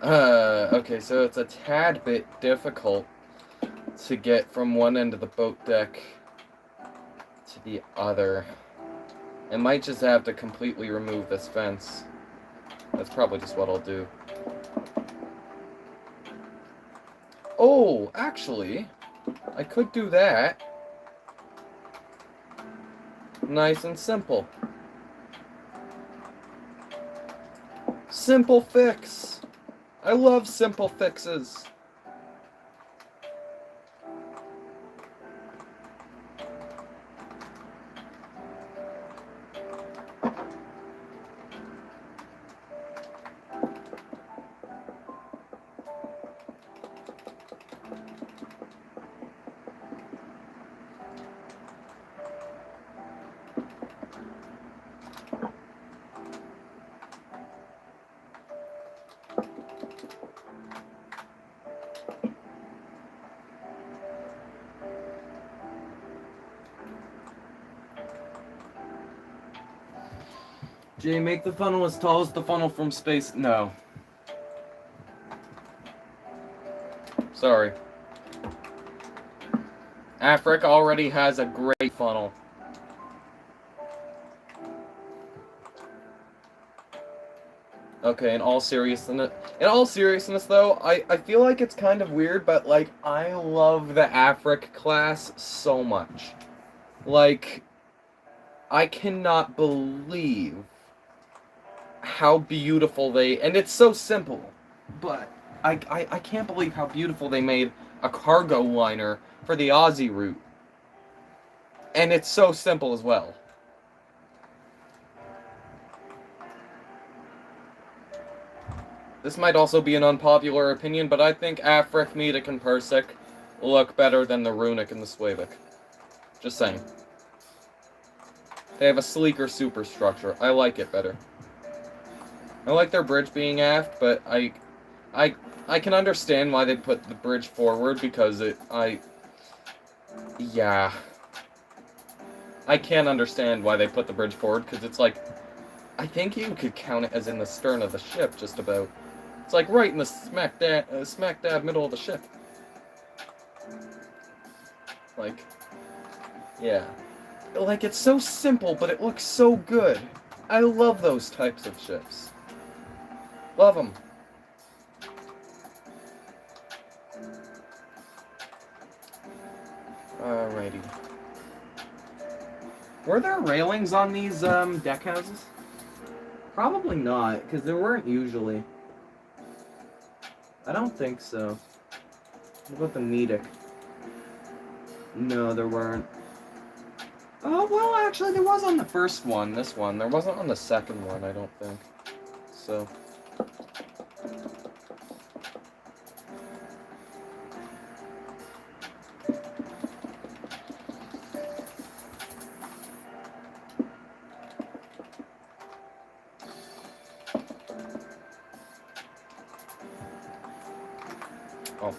Okay, so it's a tad bit difficult to get from one end of the boat deck to the other. I might just have to completely remove this fence. That's probably just what I'll do. Oh, actually, I could do that. Nice and simple. Simple fix. I love simple fixes. Jay, make the funnel as tall as the funnel from space. No. Sorry. Afric already has a great funnel. Okay, in all seriousness though, I feel like it's kind of weird, but like I love the Afric class so much. Like I cannot believe how beautiful and it's so simple, but I can't believe how beautiful they made a cargo liner for the Aussie route. And it's so simple as well. This might also be an unpopular opinion, but I think Afric, Medic, and Persic look better than the Runic and the Swabic. Just saying. They have a sleeker superstructure. I like it better. I like their bridge being aft, but I can understand why they put the bridge forward because yeah. I can't understand why they put the bridge forward because it's like, I think you could count it as in the stern of the ship, just about. It's like right in the smack dab middle of the ship. Like, yeah. Like, it's so simple, but it looks so good. I love those types of ships. Love them. Alrighty. Were there railings on these deck houses? Probably not, because there weren't usually. I don't think so. What about the Medic? No, there weren't. Oh, well, actually, there was on the first one, this one. There wasn't on the second one, I don't think. So... Oh.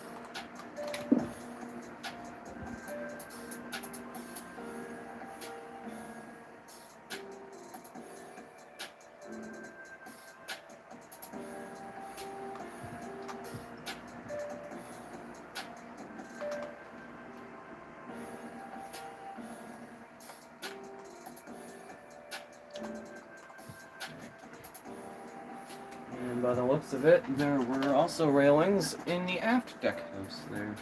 And by the looks of it, there were also railings in the aft deck house there.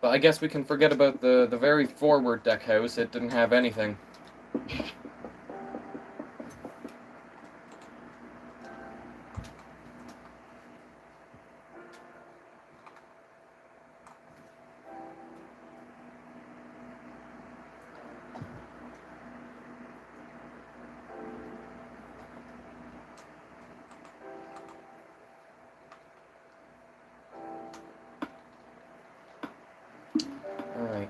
But I guess we can forget about the very forward deck house. It didn't have anything. Alright.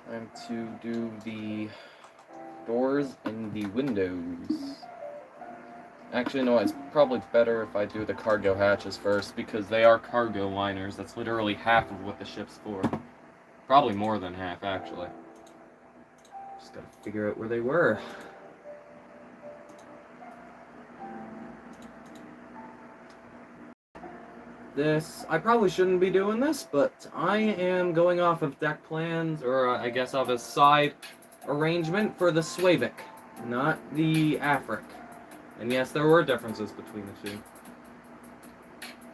Time to do the doors and the windows. Actually, no, it's probably better if I do the cargo hatches first, because they are cargo liners. That's literally half of what the ship's for. Probably more than half, actually. Just gotta figure out where they were. I probably shouldn't be doing this, but I am going off of deck plans, or I guess off a side arrangement for the Swavic, not the Afric. And yes, there were differences between the two.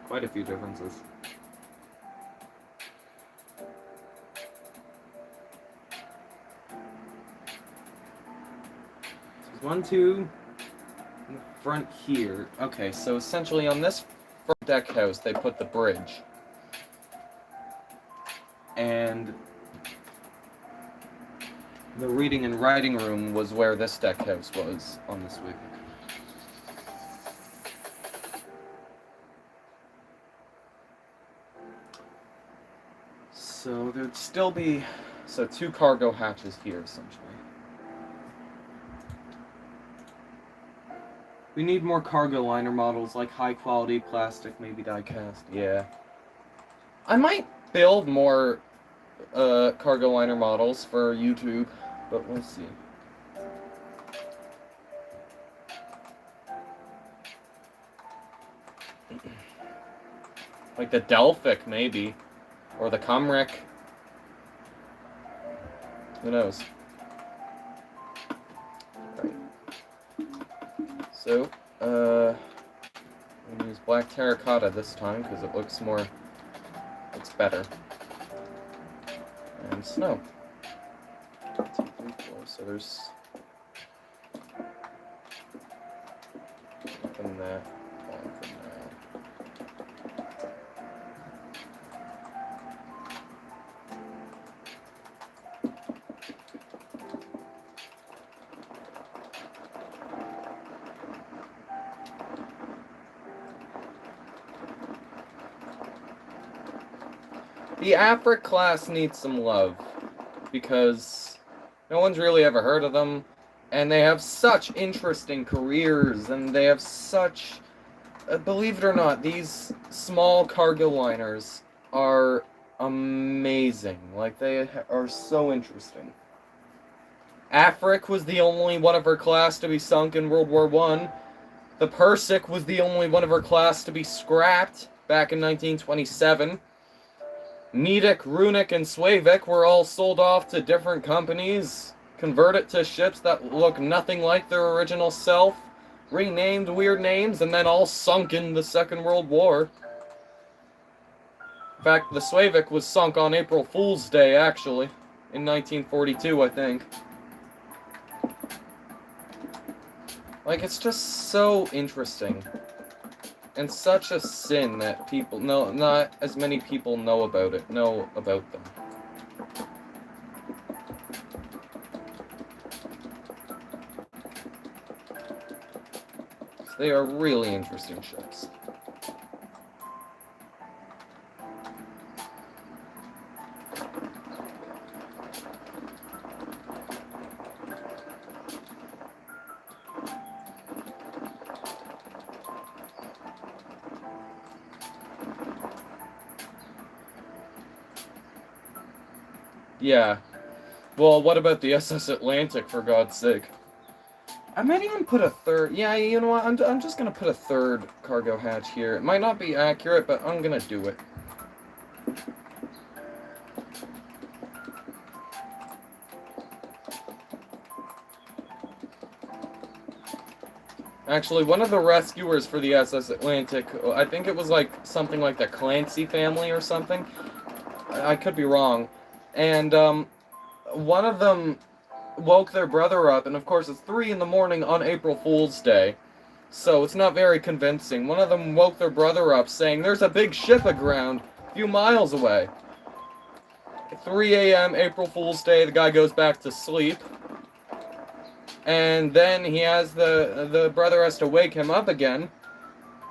Quite a few differences. 1, 2, in the front here. Okay, so essentially on this front deck house, they put the bridge. And the reading and writing room was where this deck house was on this week. So there'd still be, 2 cargo hatches here, essentially. We need more cargo liner models, like high quality plastic, maybe die cast. Yeah. I might build more cargo liner models for YouTube, but we'll see. Like the Delphic, maybe. Or the Comric. Who knows? Right. So, I'm gonna use black terracotta this time because it looks better. And snow. 2, 3, 4. So there's from that, from there. The Afric class needs some love, because no one's really ever heard of them, and they have such interesting careers, and they have such... believe it or not, these small cargo liners are amazing. Like, they are so interesting. Afric was the only one of her class to be sunk in World War I. The Persic was the only one of her class to be scrapped back in 1927. Nedic, Runic, and Swavic were all sold off to different companies, converted to ships that look nothing like their original self, renamed weird names, and then all sunk in the Second World War. In fact, the Swavic was sunk on April Fool's Day, actually, in 1942, I think. Like, it's just so interesting. And such a sin that people not as many people know about them. So they are really interesting ships. Yeah. Well, what about the SS Atlantic, for God's sake? I might even put a third... Yeah, you know what? I'm just gonna put a third cargo hatch here. It might not be accurate, but I'm gonna do it. Actually, one of the rescuers for the SS Atlantic, I think it was like something like the Clancy family or something. I could be wrong. And, one of them woke their brother up, and of course it's 3 in the morning on April Fool's Day, so it's not very convincing. One of them woke their brother up saying, "There's a big ship aground a few miles away." At 3 a.m. April Fool's Day, the guy goes back to sleep, and then he has the brother has to wake him up again,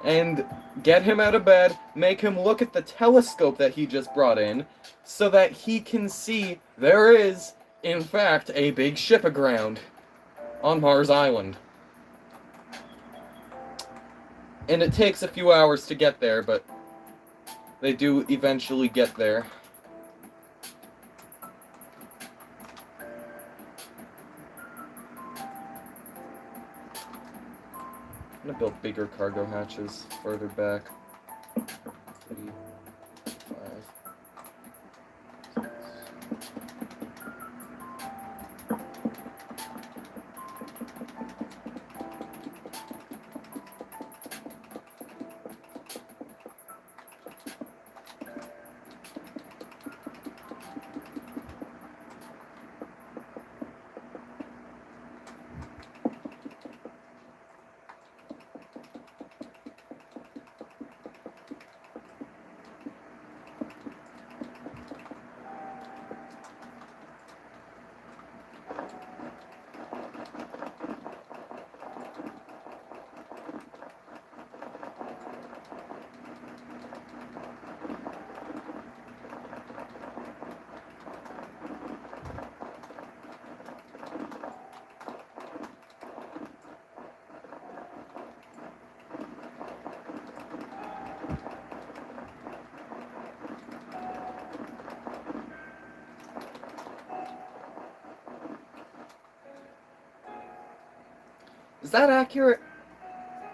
and get him out of bed, make him look at the telescope that he just brought in, so that he can see there is, in fact, a big ship aground on Mars Island. And it takes a few hours to get there, but they do eventually get there. I'm gonna build bigger cargo hatches further back. 3, 5, 6. Is that accurate?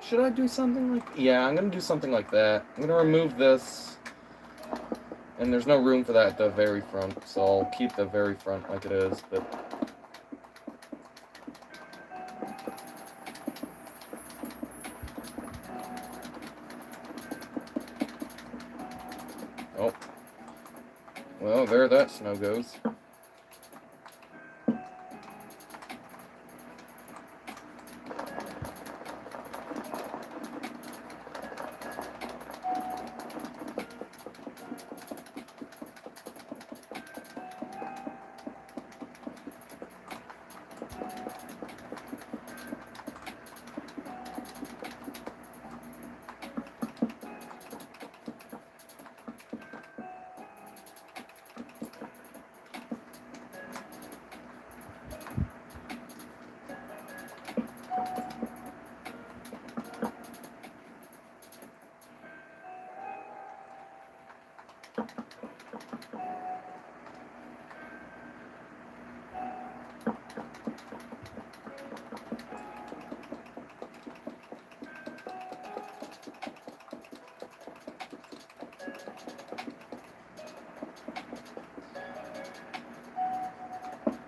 Should I do something like... Yeah, I'm gonna do something like that. I'm gonna remove this. And there's no room for that at the very front, so I'll keep the very front like it is, but... Oh. Well, there that snow goes.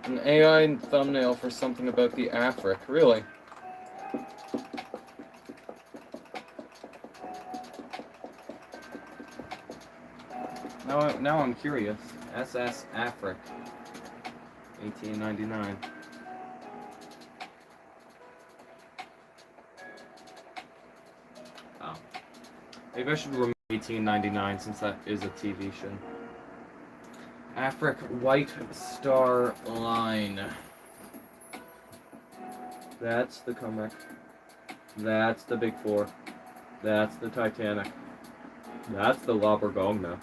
An AI thumbnail for something about the Afric, really? Now I'm curious. SS Afric, 1899. Oh. Maybe I should remove 1899 since that is a TV show. Afric White Star Line. That's the Cumric. That's the Big Four. That's the Titanic. That's the La Borgogna.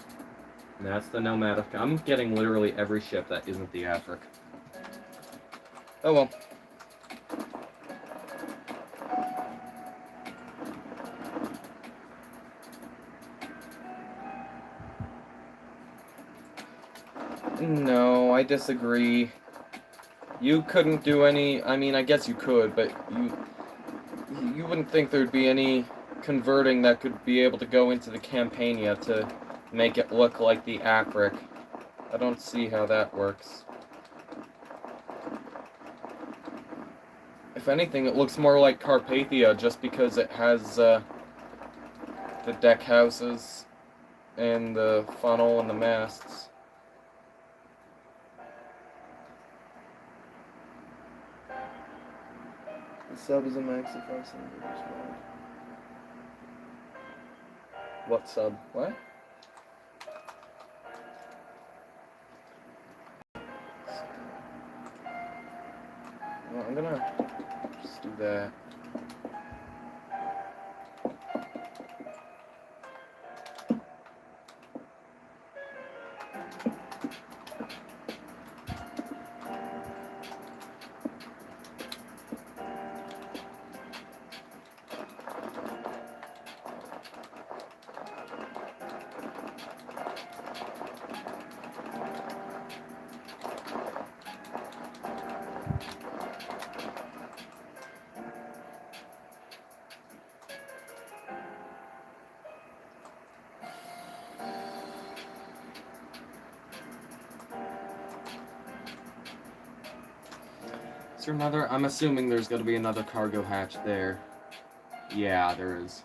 That's the Nomadic. I'm getting literally every ship that isn't the Afric. Oh well. No, I disagree. You couldn't do any... I mean, I guess you could, but you wouldn't think there'd be any converting that could be able to go into the Campania to make it look like the Afric. I don't see how that works. If anything, it looks more like Carpathia just because it has the deck houses and the funnel and the masts. The sub is a maxi 5 centimeters wide. What sub? What? Well, I'm gonna just do that. Is there another? I'm assuming there's going to be another cargo hatch there. Yeah, there is.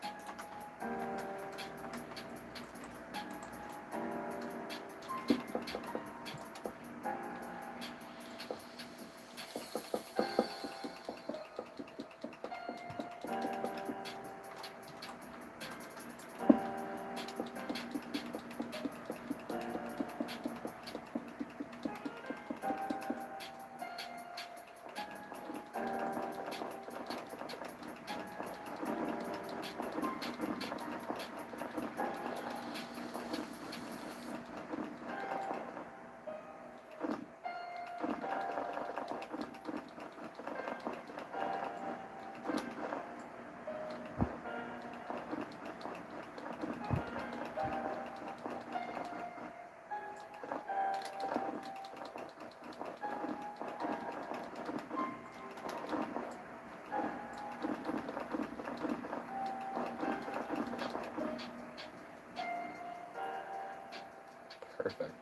Perfect.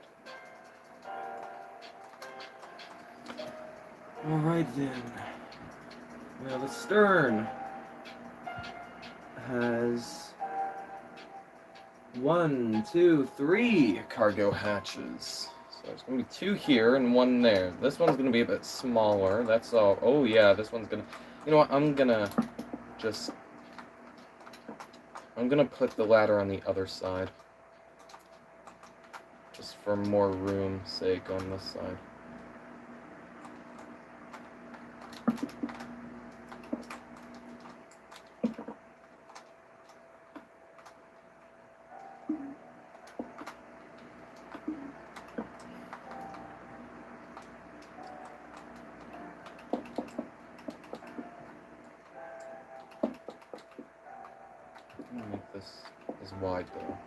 Alright then. Now the stern has 1, 2, 3 cargo hatches. So there's going to be 2 here and 1 there. This one's going to be a bit smaller. That's all. Oh yeah, this one's going to... You know what, I'm going to put the ladder on the other side. Just for more room's sake on this side. I'm gonna make this as wide though.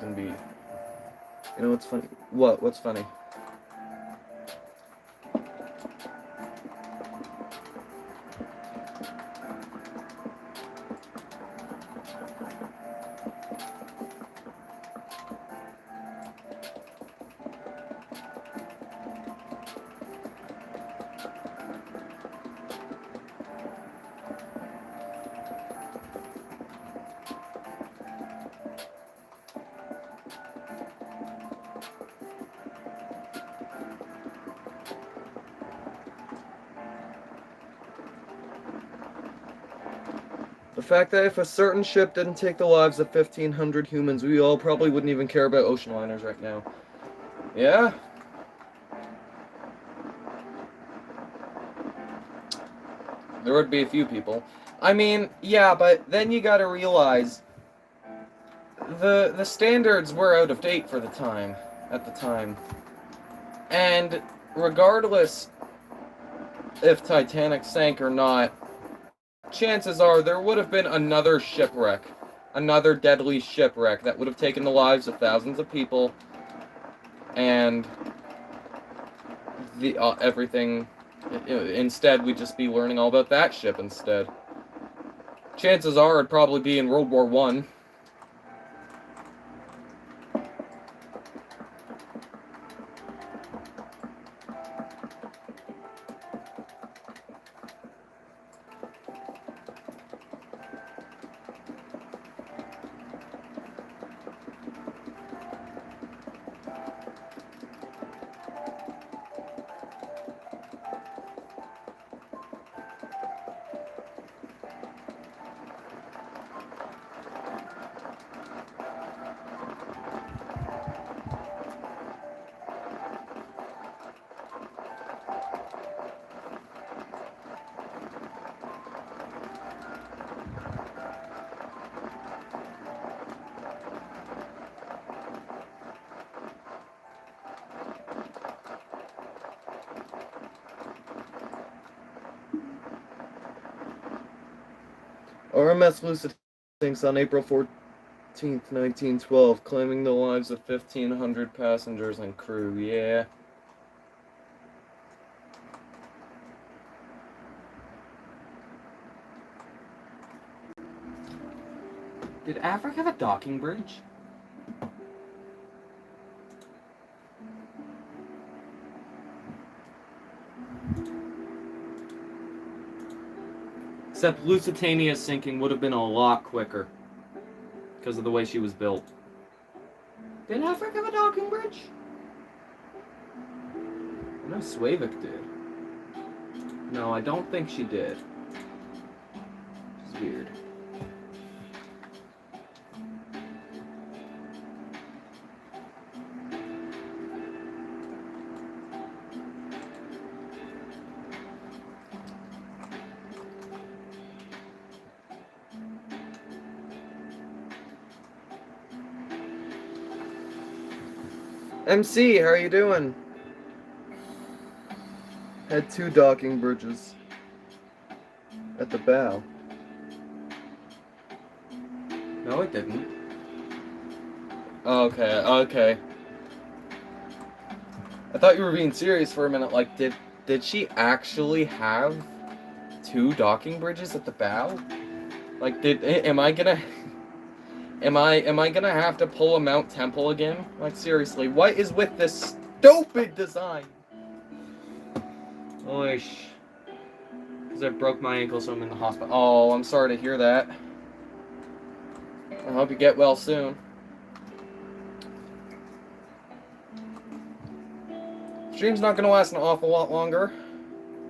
Gonna be, you know what's funny? What's funny? The fact that if a certain ship didn't take the lives of 1,500 humans, we all probably wouldn't even care about ocean liners right now. Yeah? There would be a few people. I mean, yeah, but then you gotta realize the standards were out of date for the time, at the time. And regardless if Titanic sank or not, chances are there would have been another shipwreck. Another deadly shipwreck that would have taken the lives of thousands of people. And the everything... Instead, we'd just be learning all about that ship instead. Chances are it'd probably be in World War I. RMS Lucid sinks on April 14th, 1912, claiming the lives of 1,500 passengers and crew. Yeah. Did Afric have a docking bridge? Except Lusitania's sinking would have been a lot quicker because of the way she was built. Did Afric have a docking bridge? I know Swavik did. No, I don't think she did. It's weird. MC, how are you doing? Had 2 docking bridges at the bow. No, it didn't. Okay. I thought you were being serious for a minute. Like, did she actually have 2 docking bridges at the bow? Like, am I gonna have to pull a Mount Temple again? Like, seriously, what is with this stupid design? Oish. Because I broke my ankle, so I'm in the hospital. Oh, I'm sorry to hear that. I hope you get well soon. Stream's not gonna last an awful lot longer.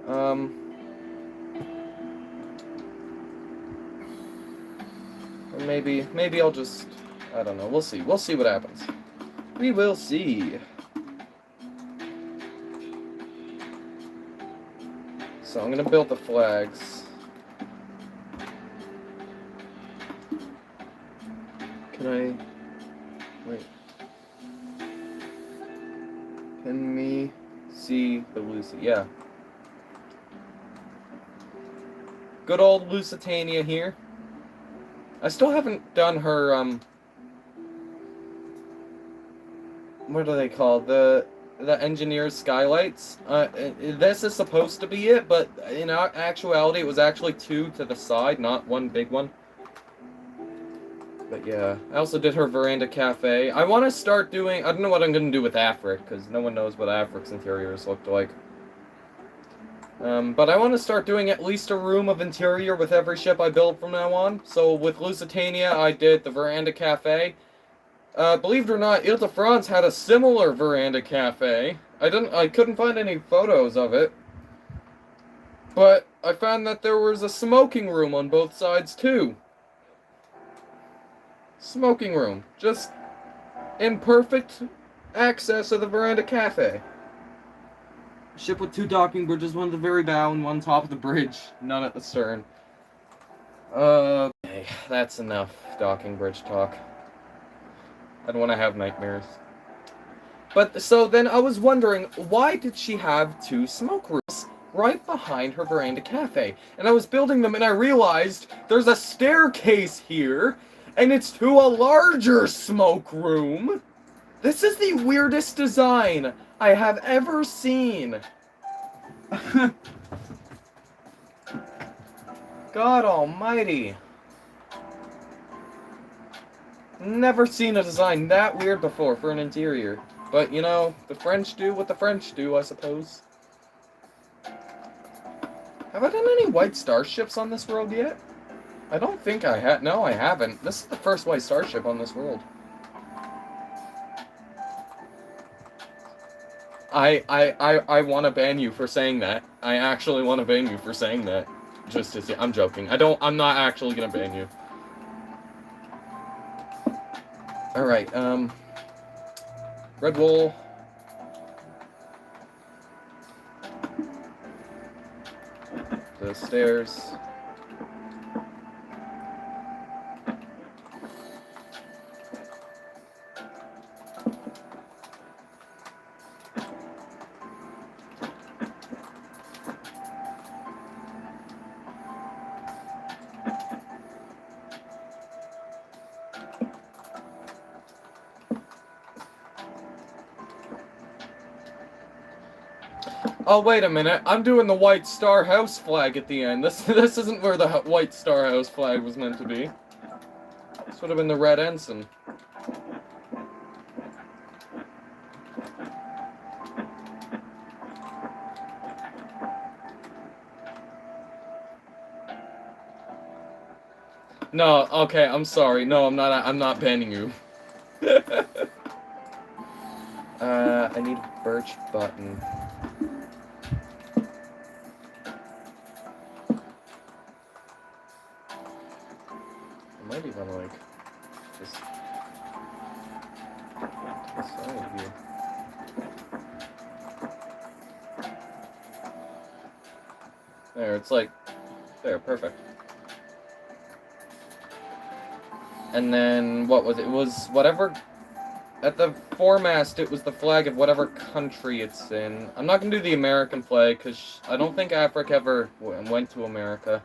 Or maybe I'll just, I don't know, we'll see. We'll see what happens. We will see. So I'm gonna build the flags. Can I, wait. Can me see the Lucy? Yeah. Good old Lusitania here. I still haven't done her, what are they called? The engineer's skylights. This is supposed to be it, but in actuality, it was actually 2 to the side, not 1 big one. But yeah, I also did her veranda cafe. I want to start doing, I don't know what I'm going to do with Afric, because no one knows what Afric's interiors looked like. But I want to start doing at least a room of interior with every ship I build from now on. So with Lusitania, I did the veranda cafe. Believe it or not, Ile de France had a similar veranda cafe. I couldn't find any photos of it. But I found that there was a smoking room on both sides too. Smoking room. Just in perfect access of the veranda cafe. Ship with 2 docking bridges, one at the very bow and one top of the bridge, none at the stern. Okay, that's enough docking bridge talk. I don't want to have nightmares. But, so then I was wondering, why did she have 2 smoke rooms right behind her veranda cafe? And I was building them and I realized there's a staircase here, and it's to a larger smoke room. This is the weirdest design I have ever seen. God almighty. Never seen a design that weird before for an interior. But, you know, the French do what the French do, I suppose. Have I done any white starships on this world yet? I don't think I have. No, I haven't. This is the first white starship on this world. I want to ban you for saying that. I actually want to ban you for saying that. Just to see. I'm joking. I'm not actually gonna ban you. Alright, Red Wool. The stairs. Oh, wait a minute. I'm doing the White Star House flag at the end. This isn't where the White Star House flag was meant to be. This would have been the red ensign. No, okay, I'm sorry. No, I'm not banning you. I need a birch button. I might even, like, just to the side here. There, it's like, there, perfect. And then, what was it? It was whatever, at the foremast, it was the flag of whatever country it's in. I'm not gonna do the American flag, because I don't think Afric ever went to America.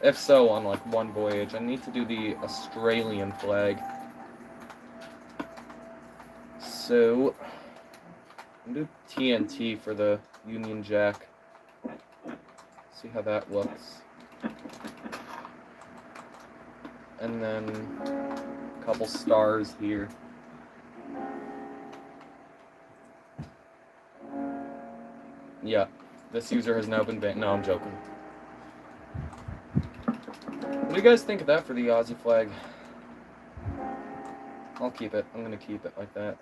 If so, on, like, one voyage. I need to do the Australian flag. So, I'm gonna do TNT for the Union Jack. See how that looks. And then a couple stars here. Yeah, this user has now been banned. No, I'm joking. What do you guys think of that for the Aussie flag? I'll keep it. I'm gonna keep it like that.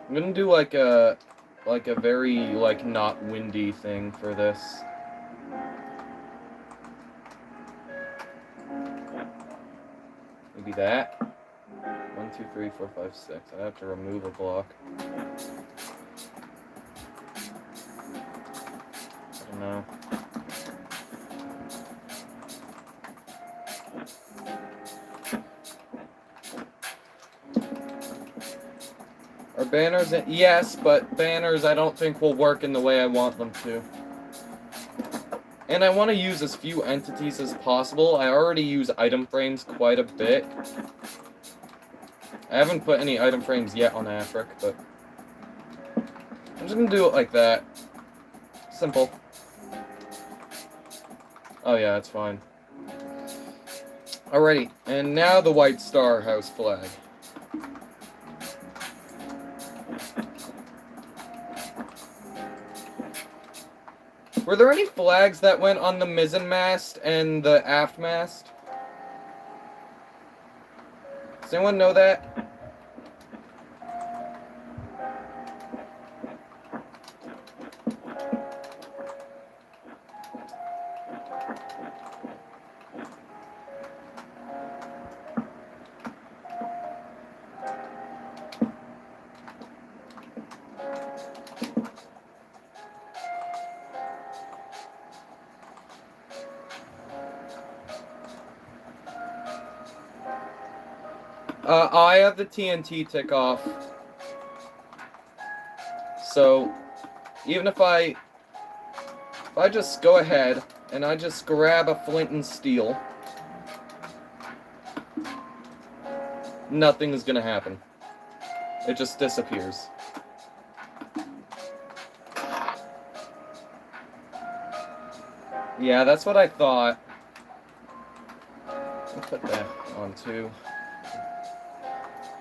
I'm gonna do like a very like not windy thing for this. Maybe that. 1, 2, 3, 4, 5, 6. I have to remove a block. I don't know. Are banners? Yes, but banners I don't think will work in the way I want them to. And I want to use as few entities as possible. I already use item frames quite a bit. I haven't put any item frames yet on Afric, but I'm just gonna do it like that. Simple. Oh yeah, it's fine. Alrighty, and now the White Star House flag. Were there any flags that went on the mizzen mast and the aft mast? Does anyone know that? I have the TNT tick off. So, even if I just go ahead and I just grab a flint and steel, nothing is gonna happen. It just disappears. Yeah, that's what I thought. I'll put that on too.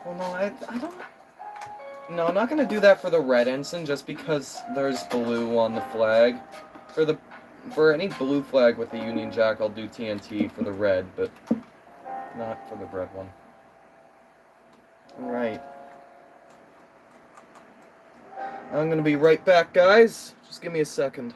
Well, no, I don't... No, I'm not gonna do that for the red ensign just because there's blue on the flag. For any blue flag with the Union Jack, I'll do TNT for the red, but not for the red one. Alright. I'm gonna be right back, guys. Just give me a second.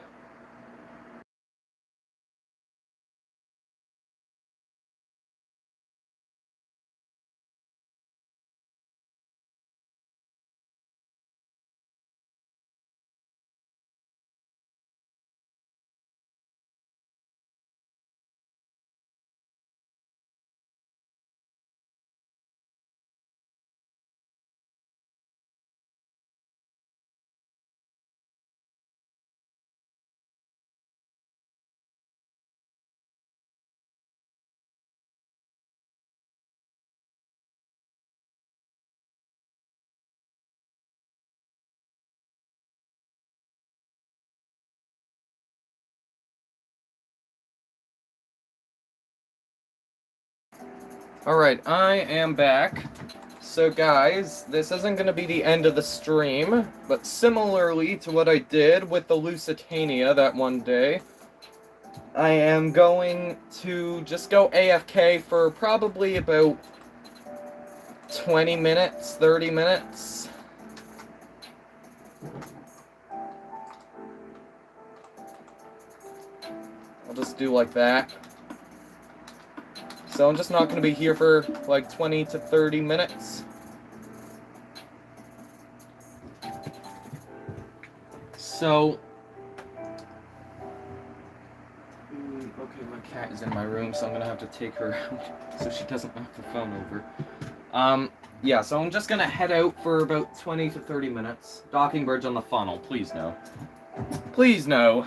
Alright, I am back. So guys, this isn't going to be the end of the stream, but similarly to what I did with the Lusitania that one day, I am going to just go AFK for probably about 20 minutes, 30 minutes. I'll just do like that. So I'm just not going to be here for like 20 to 30 minutes. So, okay, my cat is in my room, so I'm going to have to take her out so she doesn't knock the phone over. Yeah, so I'm just going to head out for about 20 to 30 minutes. Docking bridge on the funnel, please no. Please no.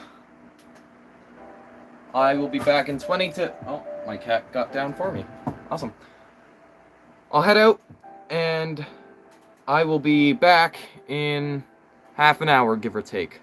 I will be back in 20 to... Oh, my cat got down for me. Awesome. I'll head out, and I will be back in half an hour, give or take.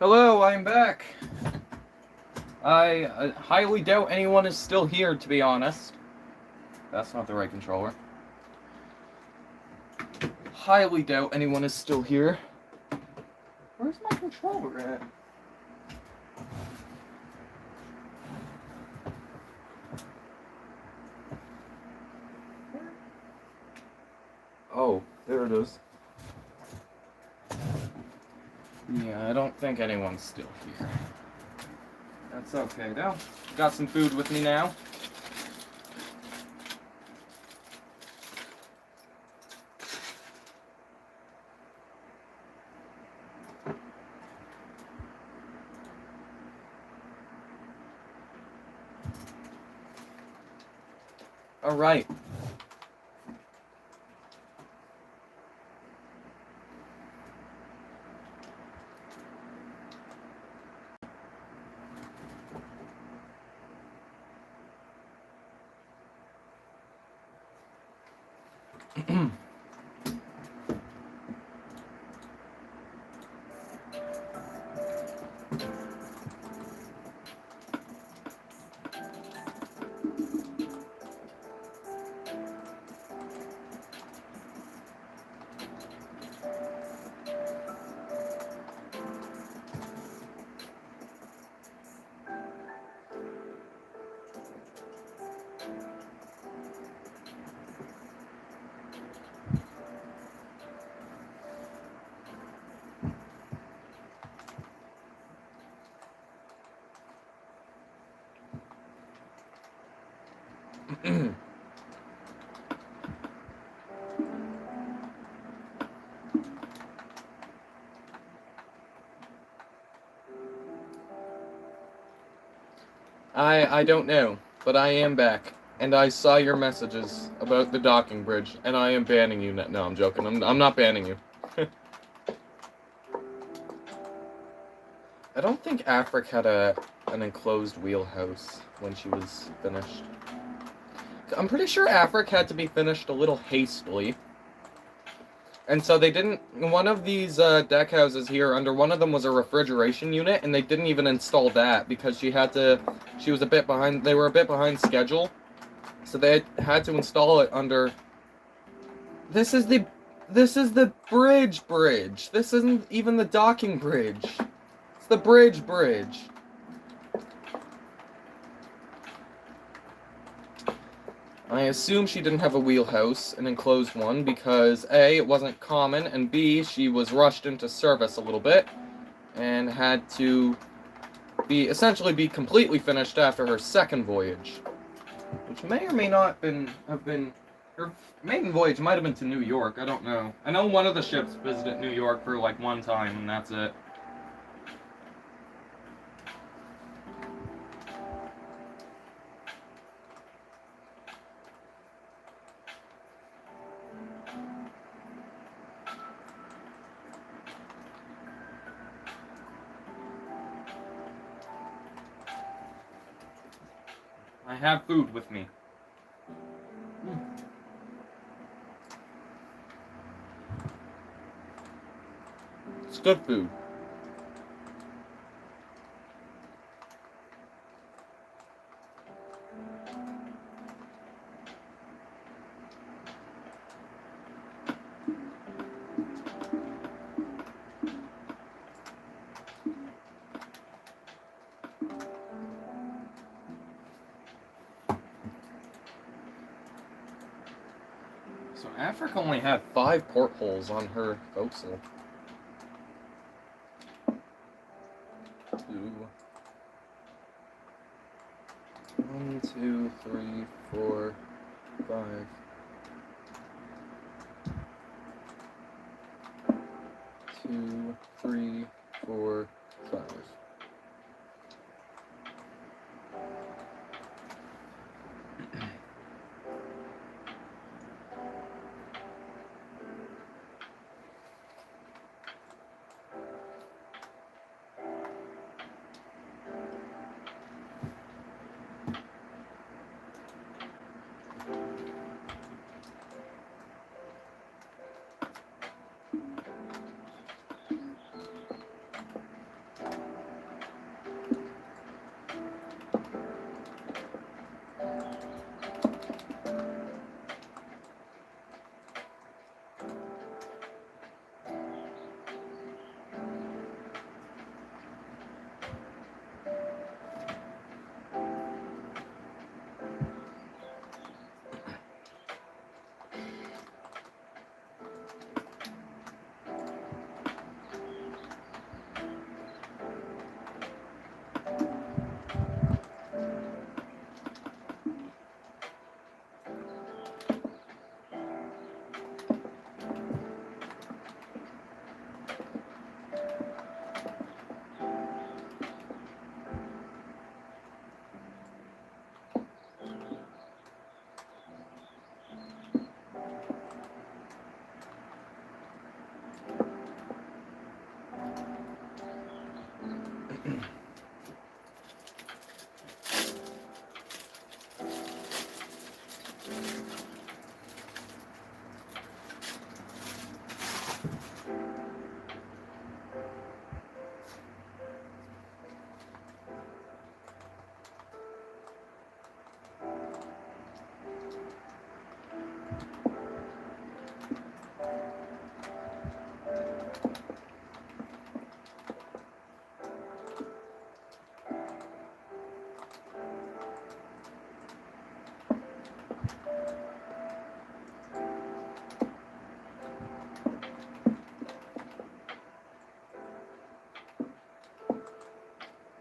Hello, I'm back. I highly doubt anyone is still here, to be honest. That's not the right controller. Highly doubt anyone is still here. Where's my controller at? Oh, there it is. Yeah, I don't think anyone's still here. That's okay, though. Got some food with me now. All right. I don't know, but I am back, and I saw your messages about the docking bridge, and I am banning you. No, I'm joking. I'm not banning you. I don't think Afric had an enclosed wheelhouse when she was finished. I'm pretty sure Afric had to be finished a little hastily. And so they didn't... One of these deck houses here, under one of them was a refrigeration unit, and they didn't even install that because she had to... She was a bit behind... They were a bit behind schedule. So they had to install it under... This is the bridge. This isn't even the docking bridge. It's the bridge. I assume she didn't have a wheelhouse, an enclosed one, because A, it wasn't common, and B, she was rushed into service a little bit, and had to essentially be completely finished after her second voyage. Which may or may not have been... Her maiden voyage might have been to New York, I don't know. I know one of the ships visited New York for like one time, and that's it. I have food with me. It's good food. So Afric only had 5 portholes on her forecastle. 1, 2, 3, 4, 5. 2, 3, 4, 5.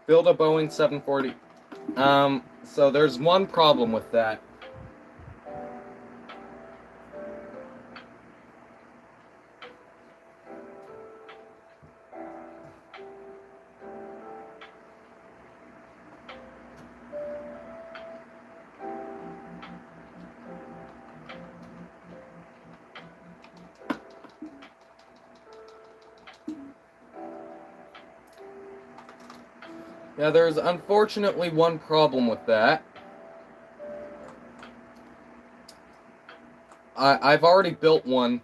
Build a Boeing 740. So there's one problem with that. Yeah, there's unfortunately one problem with that. I've already built one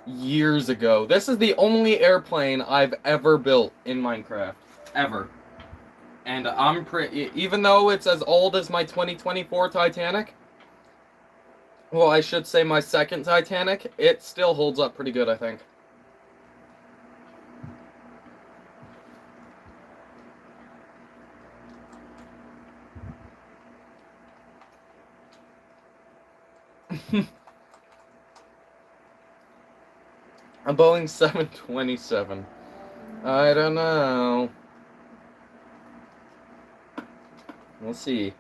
years ago. This is the only airplane I've ever built in Minecraft. Ever. And I'm pretty... Even though it's as old as my 2024 Titanic... Well, I should say my second Titanic, it still holds up pretty good, I think. A Boeing 727. I don't know. We'll see.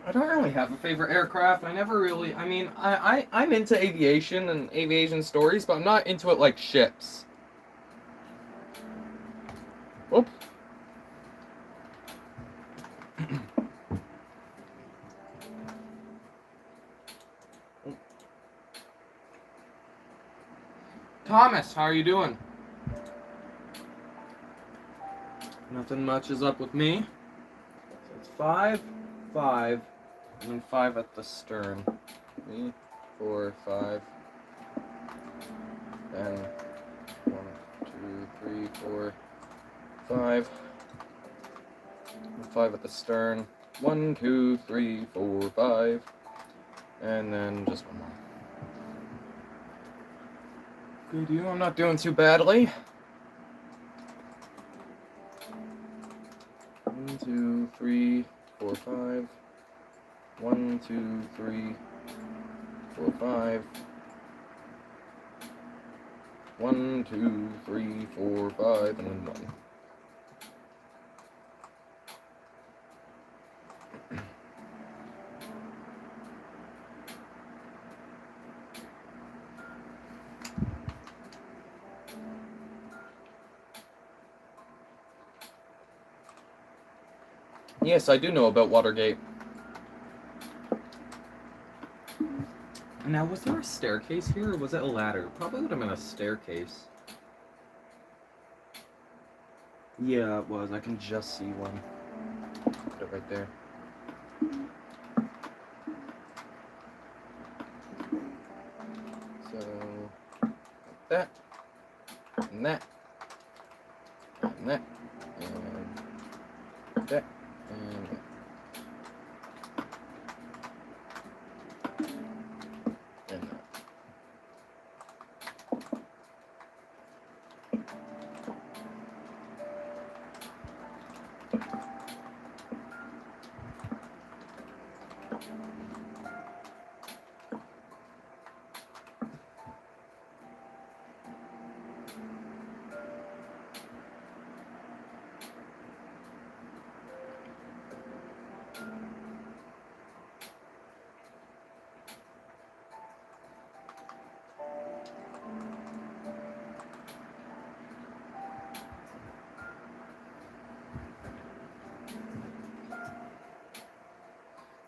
I don't really have a favorite aircraft. I never really... I mean, I'm into aviation and aviation stories, but I'm not into it like ships. Whoop. Thomas, how are you doing? Nothing much is up with me. So it's 5, 5, and then 5 at the stern. 3, 4, 5. Then 1, 2, 3, 4, 5. And 5 at the stern. 1, 2, 3, 4, 5. And then just one more. Good, you. I'm not doing too badly. 1, 2, 3, 4, 5. 1, 2, 3, 4, 5. 1, 2, 3, 4, 5, and then 1. Yes, I do know about Watergate. Now, was there a staircase here, or was it a ladder? Probably would have been a staircase. Yeah, it was. I can just see one. Put it right there. So, like that, and that, and that, and that.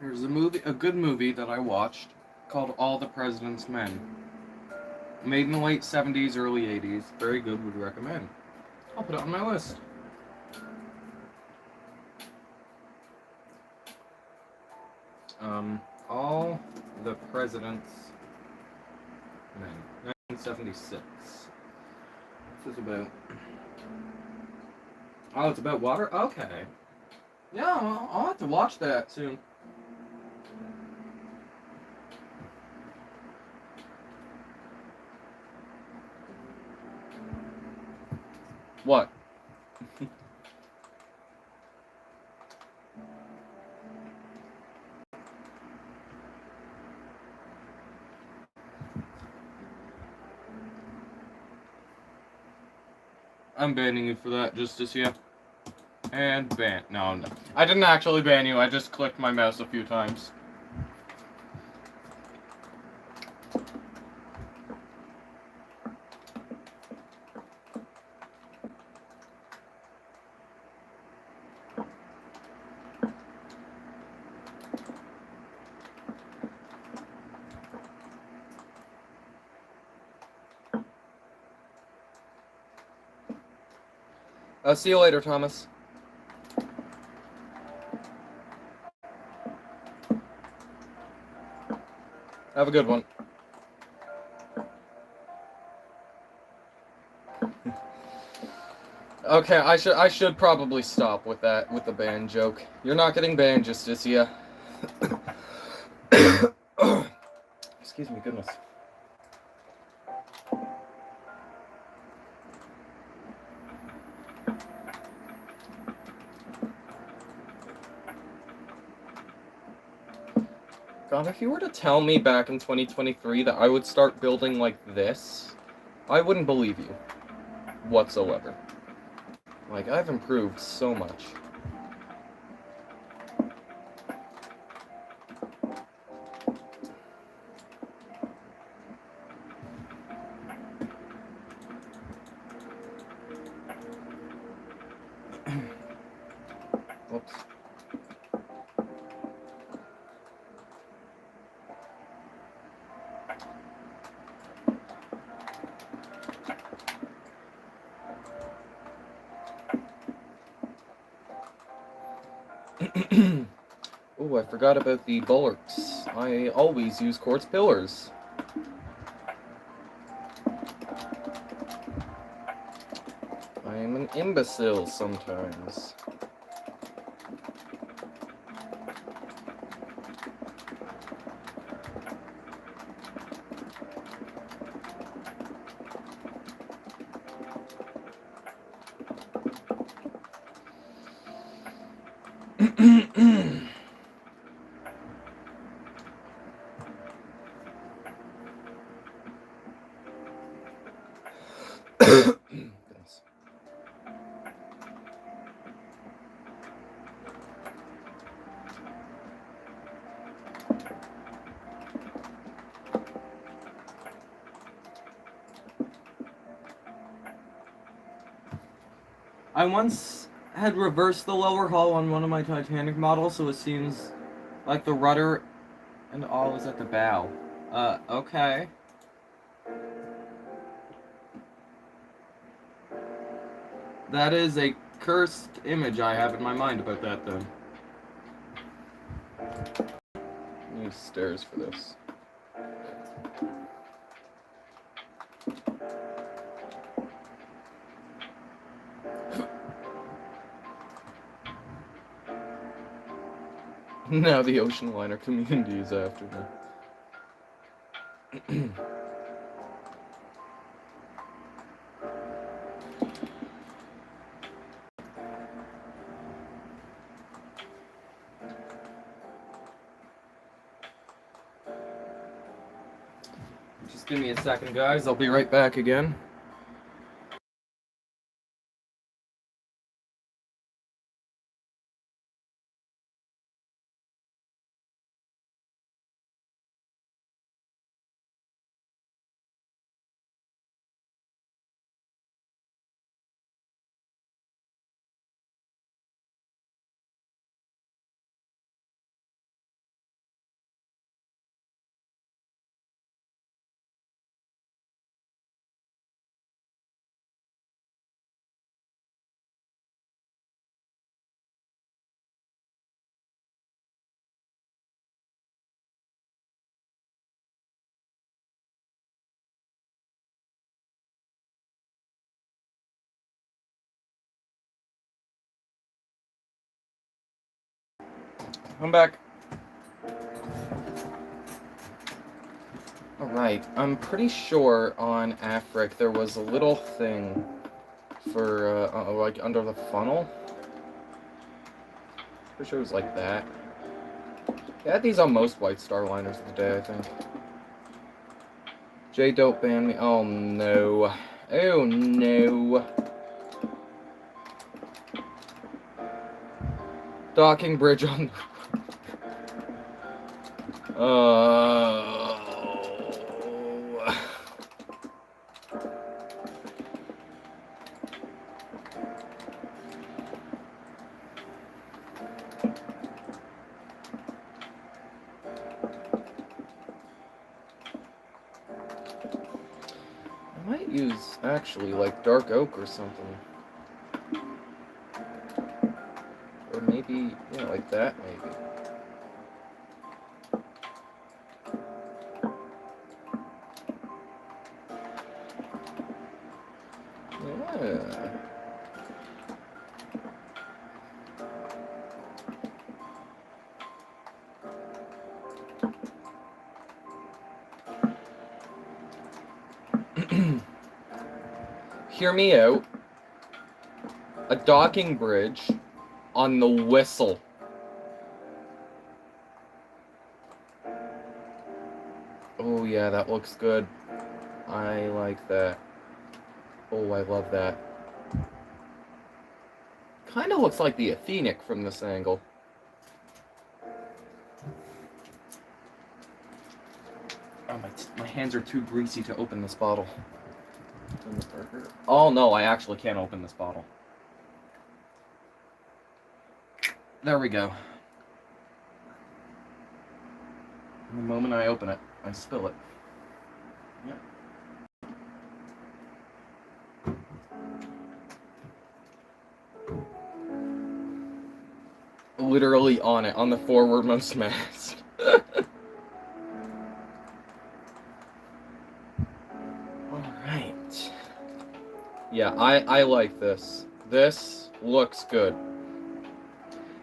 There's a good movie that I watched called All the President's Men. Made in the late 70s, early 80s. Very good, would recommend. I'll put it on my list. All the President's Men. 1976. What's this about? Oh, it's about water? Okay. Yeah, I'll have to watch that soon. What? I'm banning you for that, Justice, yeah. And ban. No. I didn't actually ban you, I just clicked my mouse a few times. See you later, Thomas. Have a good one. Okay, I should probably stop with that, with the ban joke. You're not getting banned, Justicia. Excuse me, goodness. God, if you were to tell me back in 2023 that I would start building like this, I wouldn't believe you. Whatsoever. Like, I've improved so much. Whoops. Oh, I forgot about the bulwarks. I always use quartz pillars. I am an imbecile sometimes. Goodness. I once had reversed the lower hull on one of my Titanic models, so it seems like the rudder and all is at the bow. Okay. That is a cursed image I have in my mind about that, though. Use stairs for this. Now the ocean liner community is after me. Just give me a second, guys. I'll be right back again. I'm back. Alright, I'm pretty sure on Afric there was a little thing for, like, under the funnel. Pretty sure it was like that. They had these on most White Star liners of the day, I think. J don't ban me. Oh no. Oh no. Docking bridge on. I might use, actually, like, dark oak or something. Or maybe, yeah, like that, maybe. Yeah. Hear me out. A docking bridge on the whistle. Oh yeah, that looks good. I like that. Oh, I love that. Kind of looks like the Athenic from this angle. Oh, my hands are too greasy to open this bottle. Oh no, I actually can't open this bottle. There we go. And the moment I open it, I spill it. Yep. Literally on it, on the forwardmost mast. Alright. Yeah, I like this. This looks good.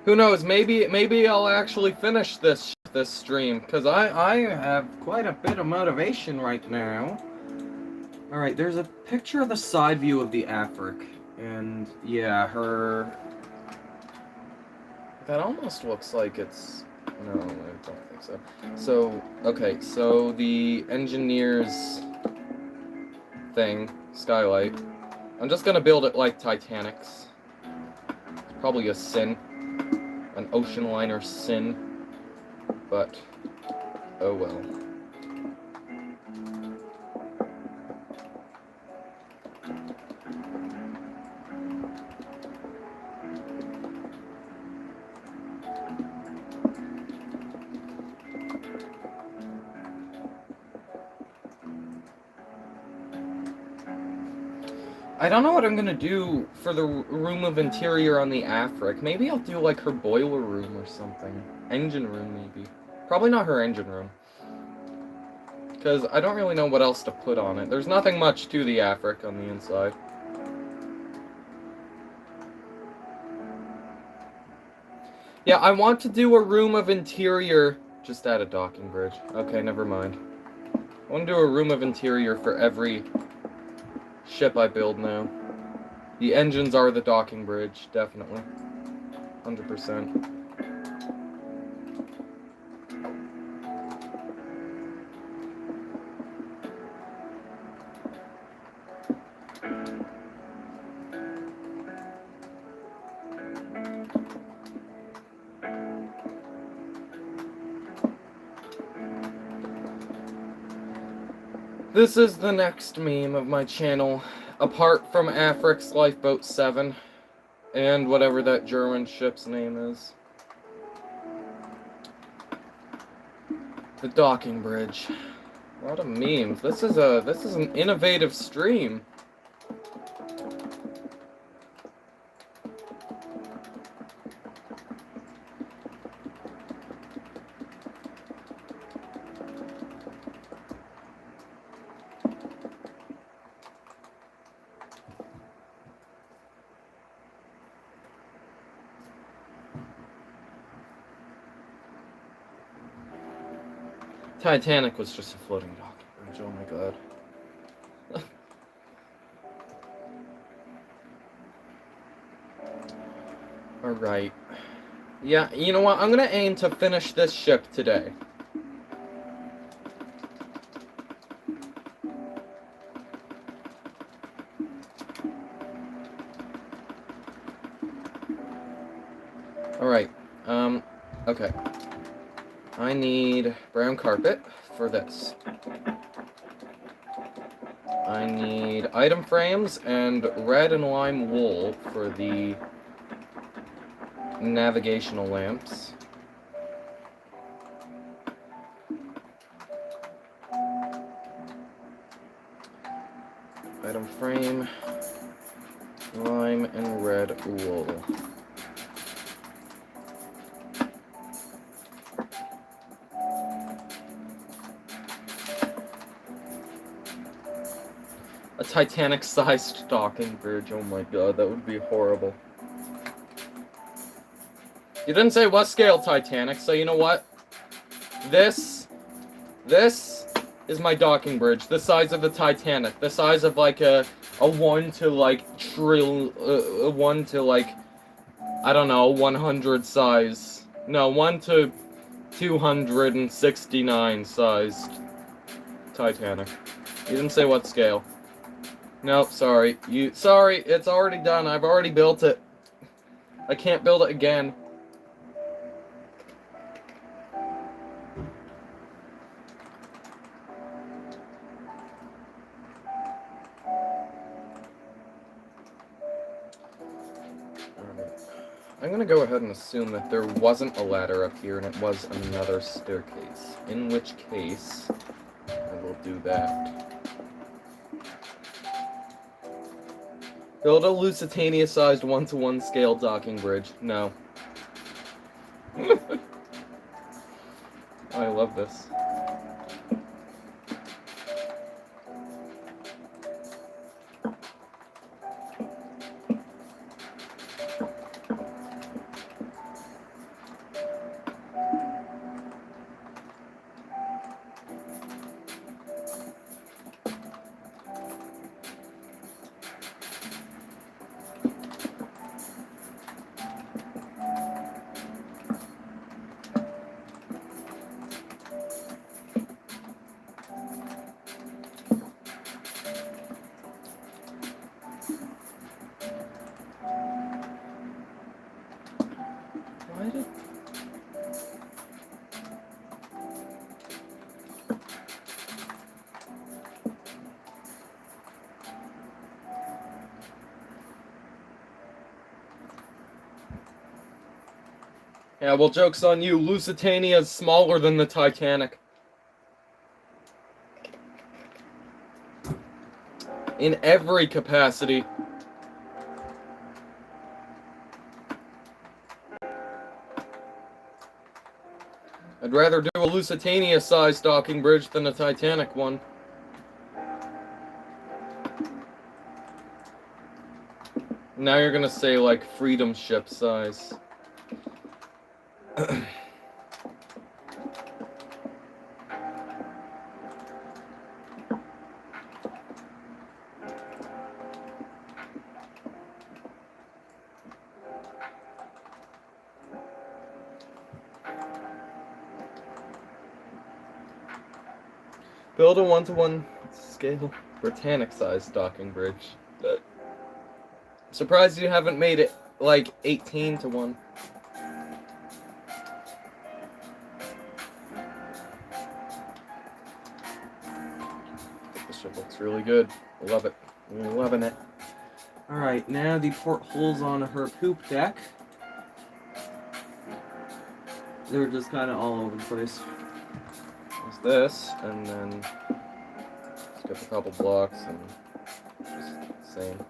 Who knows, maybe I'll actually finish this stream, because I have quite a bit of motivation right now. Alright, there's a picture of the side view of the Afric, and yeah, her... That almost looks like it's... No, I don't think so. So, okay, so the engineer's thing, skylight, I'm just gonna build it like Titanic's. It's probably a sin. An ocean liner sin. But, oh well. I don't know what I'm gonna do for the room of interior on the Afric. Maybe I'll do like her boiler room or something. Engine room, maybe. Probably not her engine room. Because I don't really know what else to put on it. There's nothing much to the Afric on the inside. Yeah, I want to do a room of interior. Just add a docking bridge. Okay, never mind. I want to do a room of interior for every ship I build now. The engines are the docking bridge, definitely. 100%. This is the next meme of my channel, apart from Afric's Lifeboat 7, and whatever that German ship's name is. The docking bridge. A lot of memes. This is an innovative stream. Titanic was just a floating docking bridge, oh my god. Alright. Yeah, you know what? I'm gonna aim to finish this ship today. Alright. Okay. I need brown carpet for this. I need item frames and red and lime wool for the navigational lamps. Item frame, lime and red wool. A Titanic-sized docking bridge, oh my god, that would be horrible. You didn't say what scale Titanic, so you know what? This is my docking bridge, the size of the Titanic, the size of like a 1 to like I don't know, 100 size. No, 1 to 269 sized Titanic. You didn't say what scale. Nope, sorry. Sorry, it's already done. I've already built it. I can't build it again. I'm gonna go ahead and assume that there wasn't a ladder up here and it was another staircase. In which case, I will do that. Build a Lusitania-sized 1-to-1 scale docking bridge. No. I love this. Why did... Yeah, well, joke's on you. Lusitania is smaller than the Titanic. In every capacity. I'd rather do a Lusitania-sized docking bridge than a Titanic one. Now you're gonna say, like, Freedom Ship size. Build a 1-to-1 scale Britannic-sized docking bridge. Surprised you haven't made it, like, 18-to-1. This ship looks really good. Love it. Loving it. Alright, now the portholes on her poop deck. They're just kind of all over the place. There's this, and then skip a couple blocks, and just the same.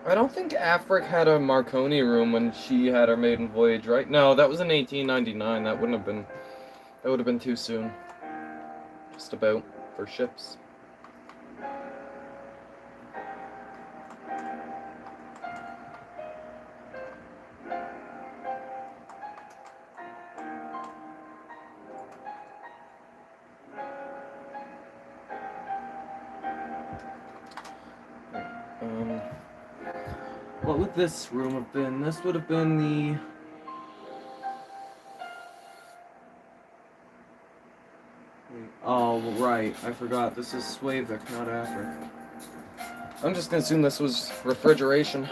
I don't think Afric had a Marconi room when she had her maiden voyage, right? No, that was in 1899. That wouldn't have been. That would have been too soon. Just about for ships. What would this room have been? This would have been the... Oh, right. I forgot. This is Swavik, not Afric. I'm just gonna assume this was refrigeration.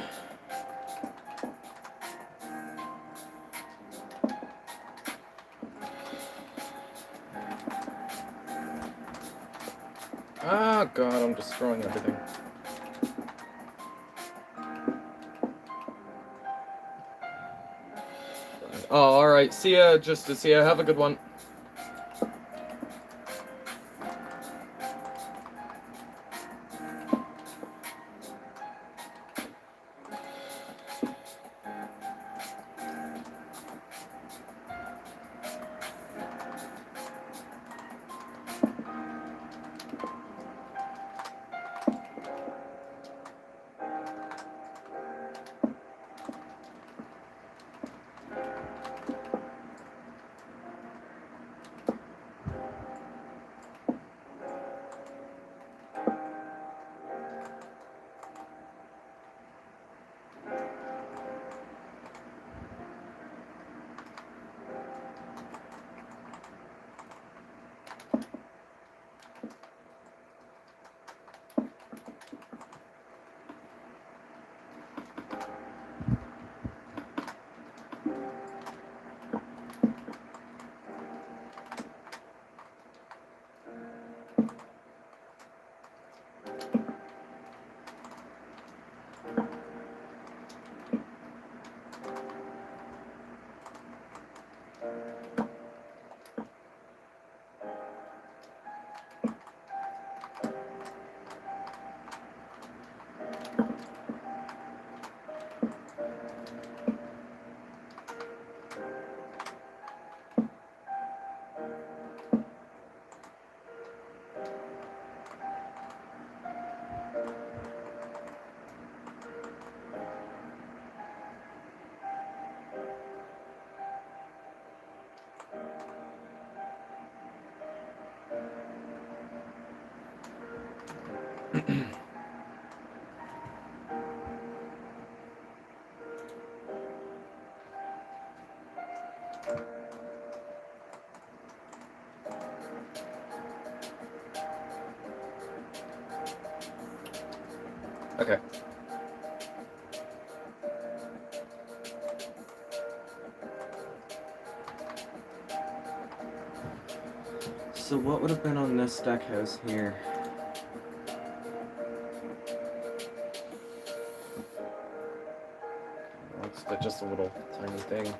Ah, God, I'm destroying everything. Oh, alright. See ya, just to see ya. Have a good one. Okay. So what would have been on this deck house here? It's just a little tiny thing.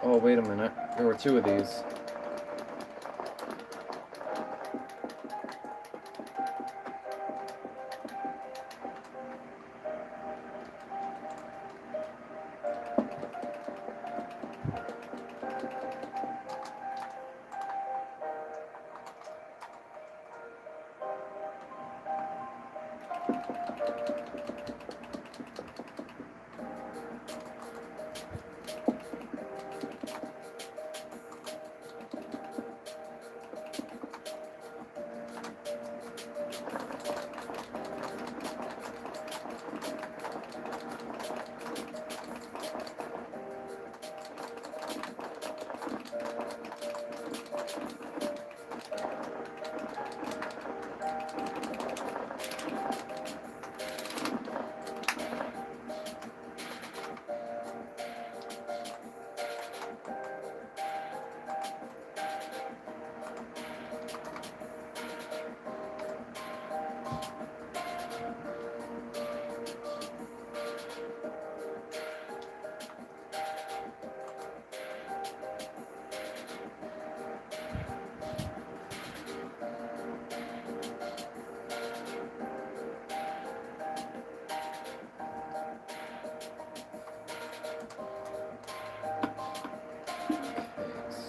Oh, wait a minute. There were two of these.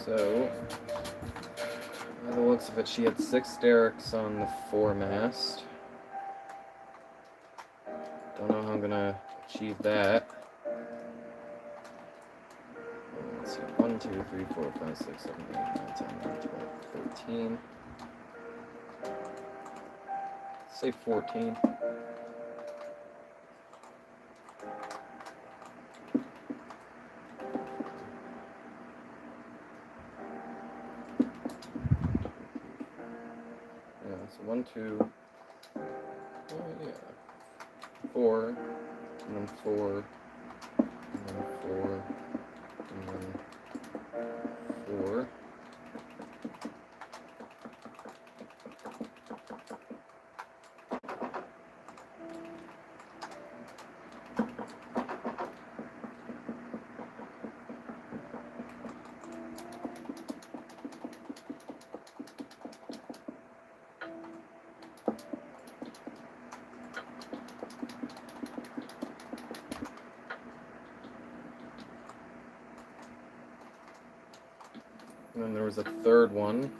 So, by the looks of it, she had 6 derricks on the foremast. Don't know how I'm gonna achieve that. Let's see, 1, 2, 3, 4, 5, 6, 7, 8, 9, 10, 11, 12, 13. Say 14. Yeah, so 1, 2, yeah, 4, and then 4, and then 4, and then 4. And then there was a third one.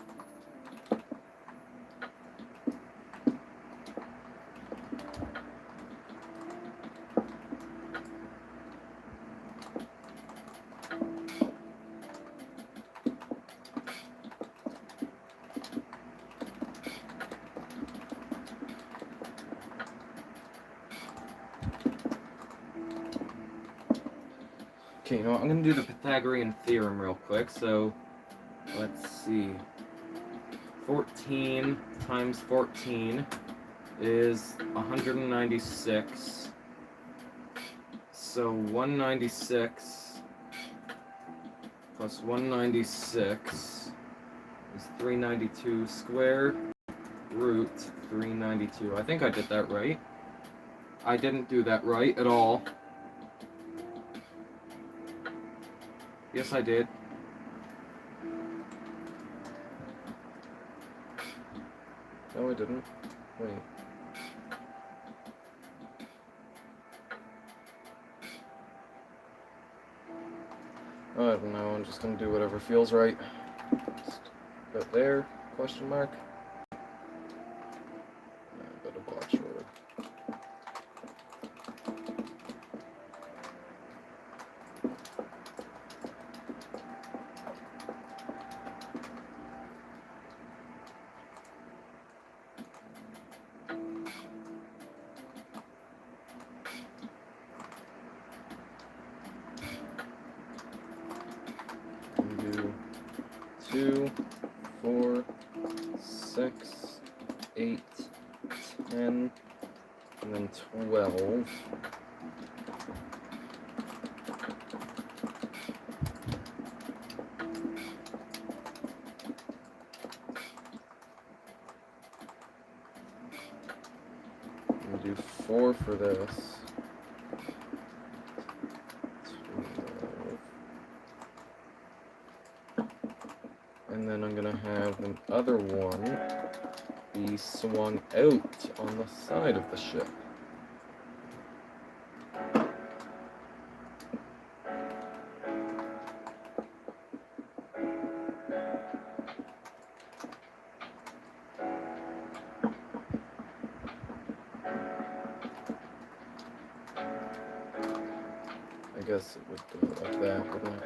Okay, you know what? I'm going to do the Pythagorean theorem real quick. So, let's see. 14 times 14 is 196. So 196 plus 196 is 392 square root 392. I think I did that right. I didn't do that right at all. Yes, I did. No, I didn't. Wait. I don't know, I'm just gonna do whatever feels right. Just go there, question mark. Go to block shorter. Do 2, 4, 6, 8, 10, and then 12. And do 4 for this. 12. And then I'm gonna have the other one be swung out on the side of the ship. I guess it would go like that, wouldn't it?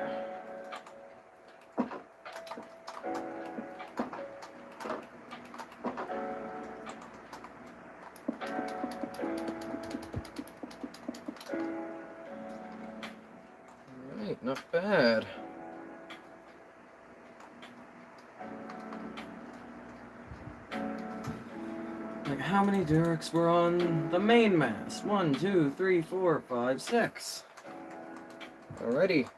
Alright, not bad. Like, how many derricks were on the main mast? 1, 2, 3, 4, 5, 6. Alrighty.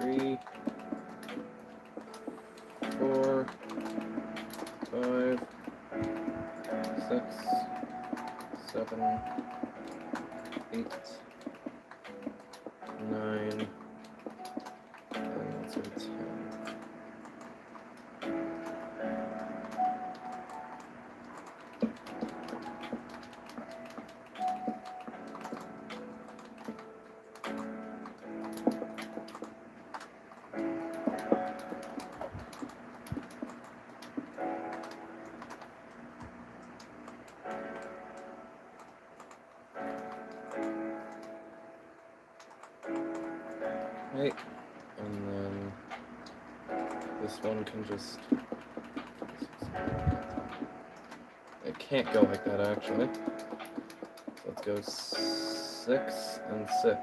Three, 4, 5, 6. 7, 8, 9, and let's say 10. Right, and then this one can just, it can't go like that actually. So let's go 6 and 6.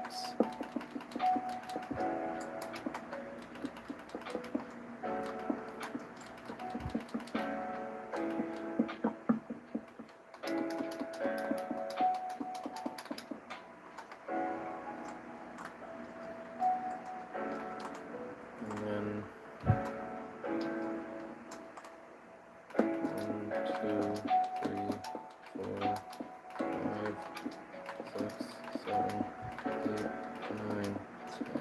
And then 1, 2, 3, 4, 5, 6, 7, 8, 9, 10.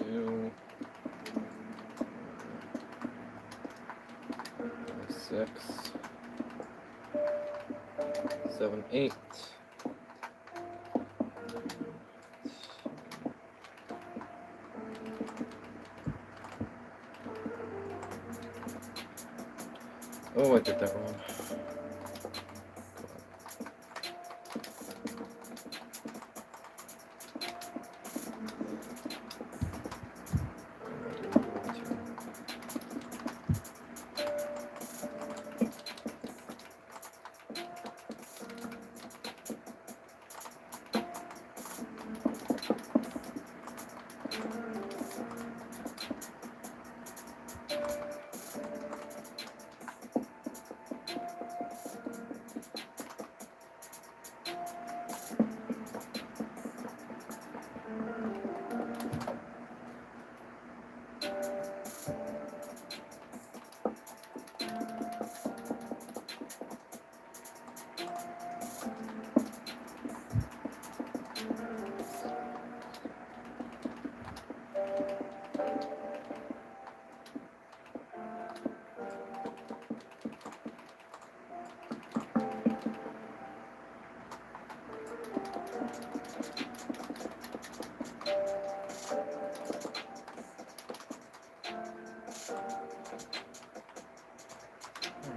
Two, 6, 7, 8. Oh, I did that wrong.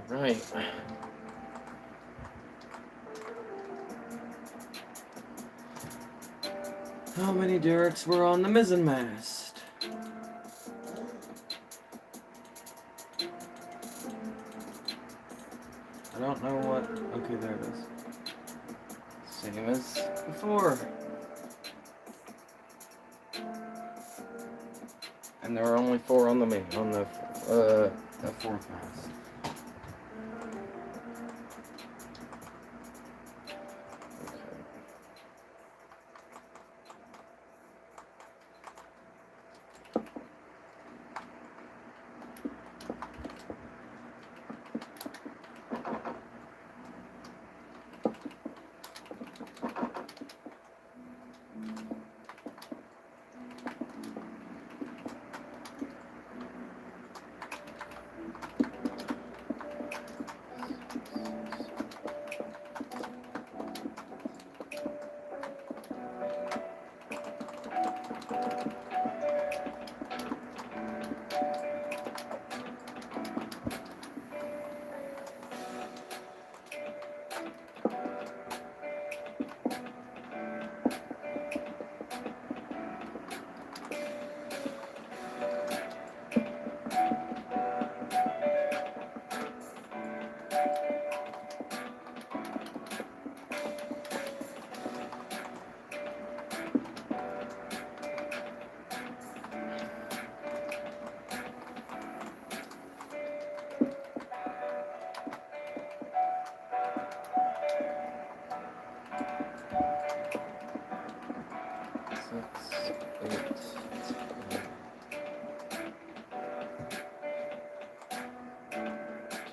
Right. How many derricks were on the mizzenmast? I don't know what. Okay, there it is. Same as before. And there are only 4 on the main, on the fourth mast.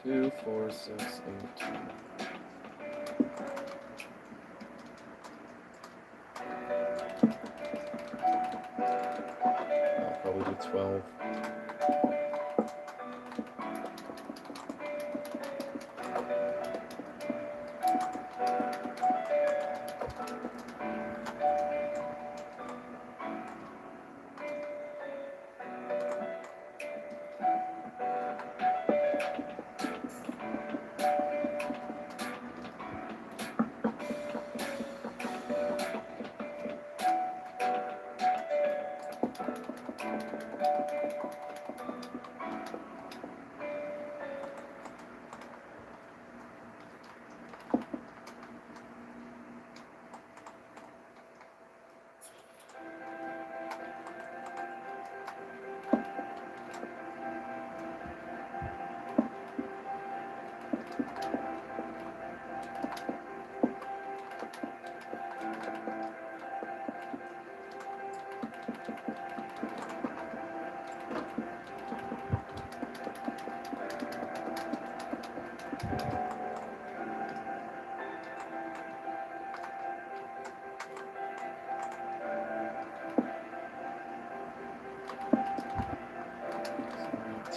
Two, 4, 6, 8, 10. I'll probably do 12.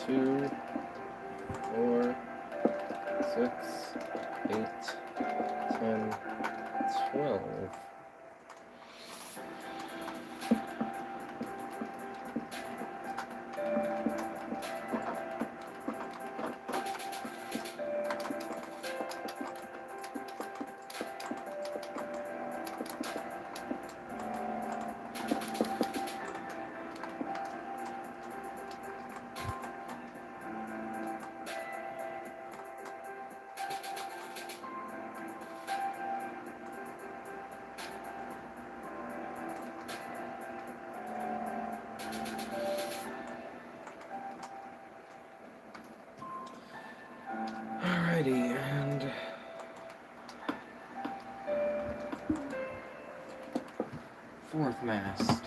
Two, 4, 6, 8, 10, 12. Alrighty, and fourth mast.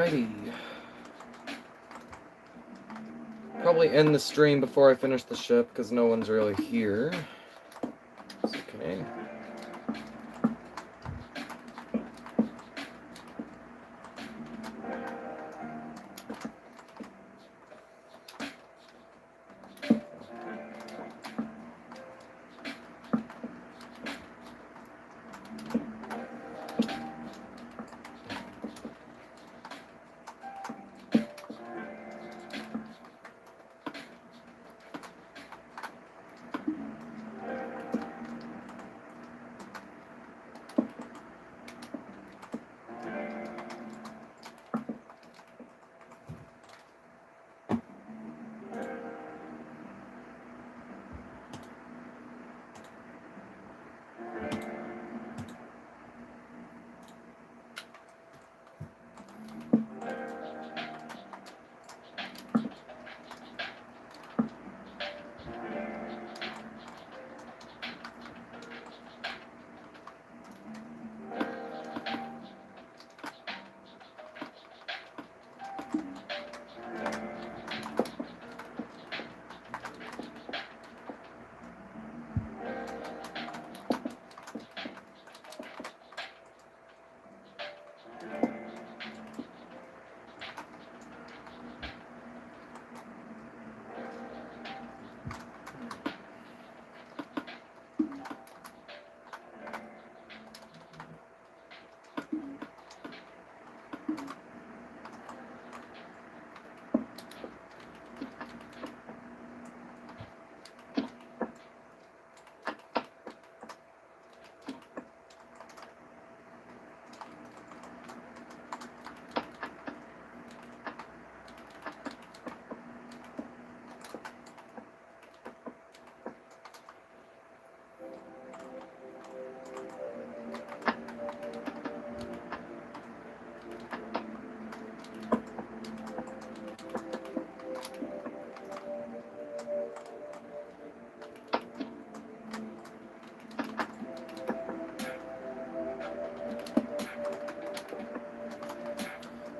Alrighty. Probably end the stream before I finish the ship, because no one's really here. It's okay.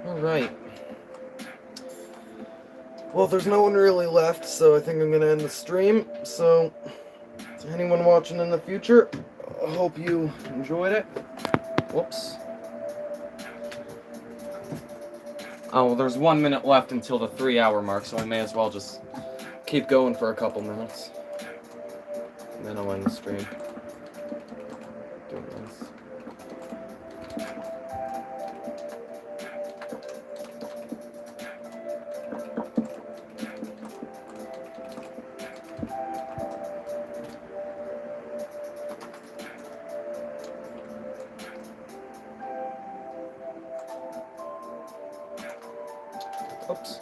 Alright. Well, there's no one really left, so I think I'm gonna end the stream. So, to anyone watching in the future, I hope you enjoyed it. Whoops. Oh, well, there's 1 minute left until the 3-hour mark, so I may as well just keep going for a couple minutes. And then I'll end the stream. Doing this. Oops.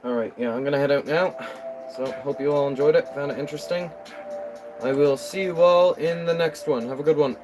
Alright, yeah, I'm gonna head out now. So, hope you all enjoyed it, found it interesting. I will see you all in the next one. Have a good one.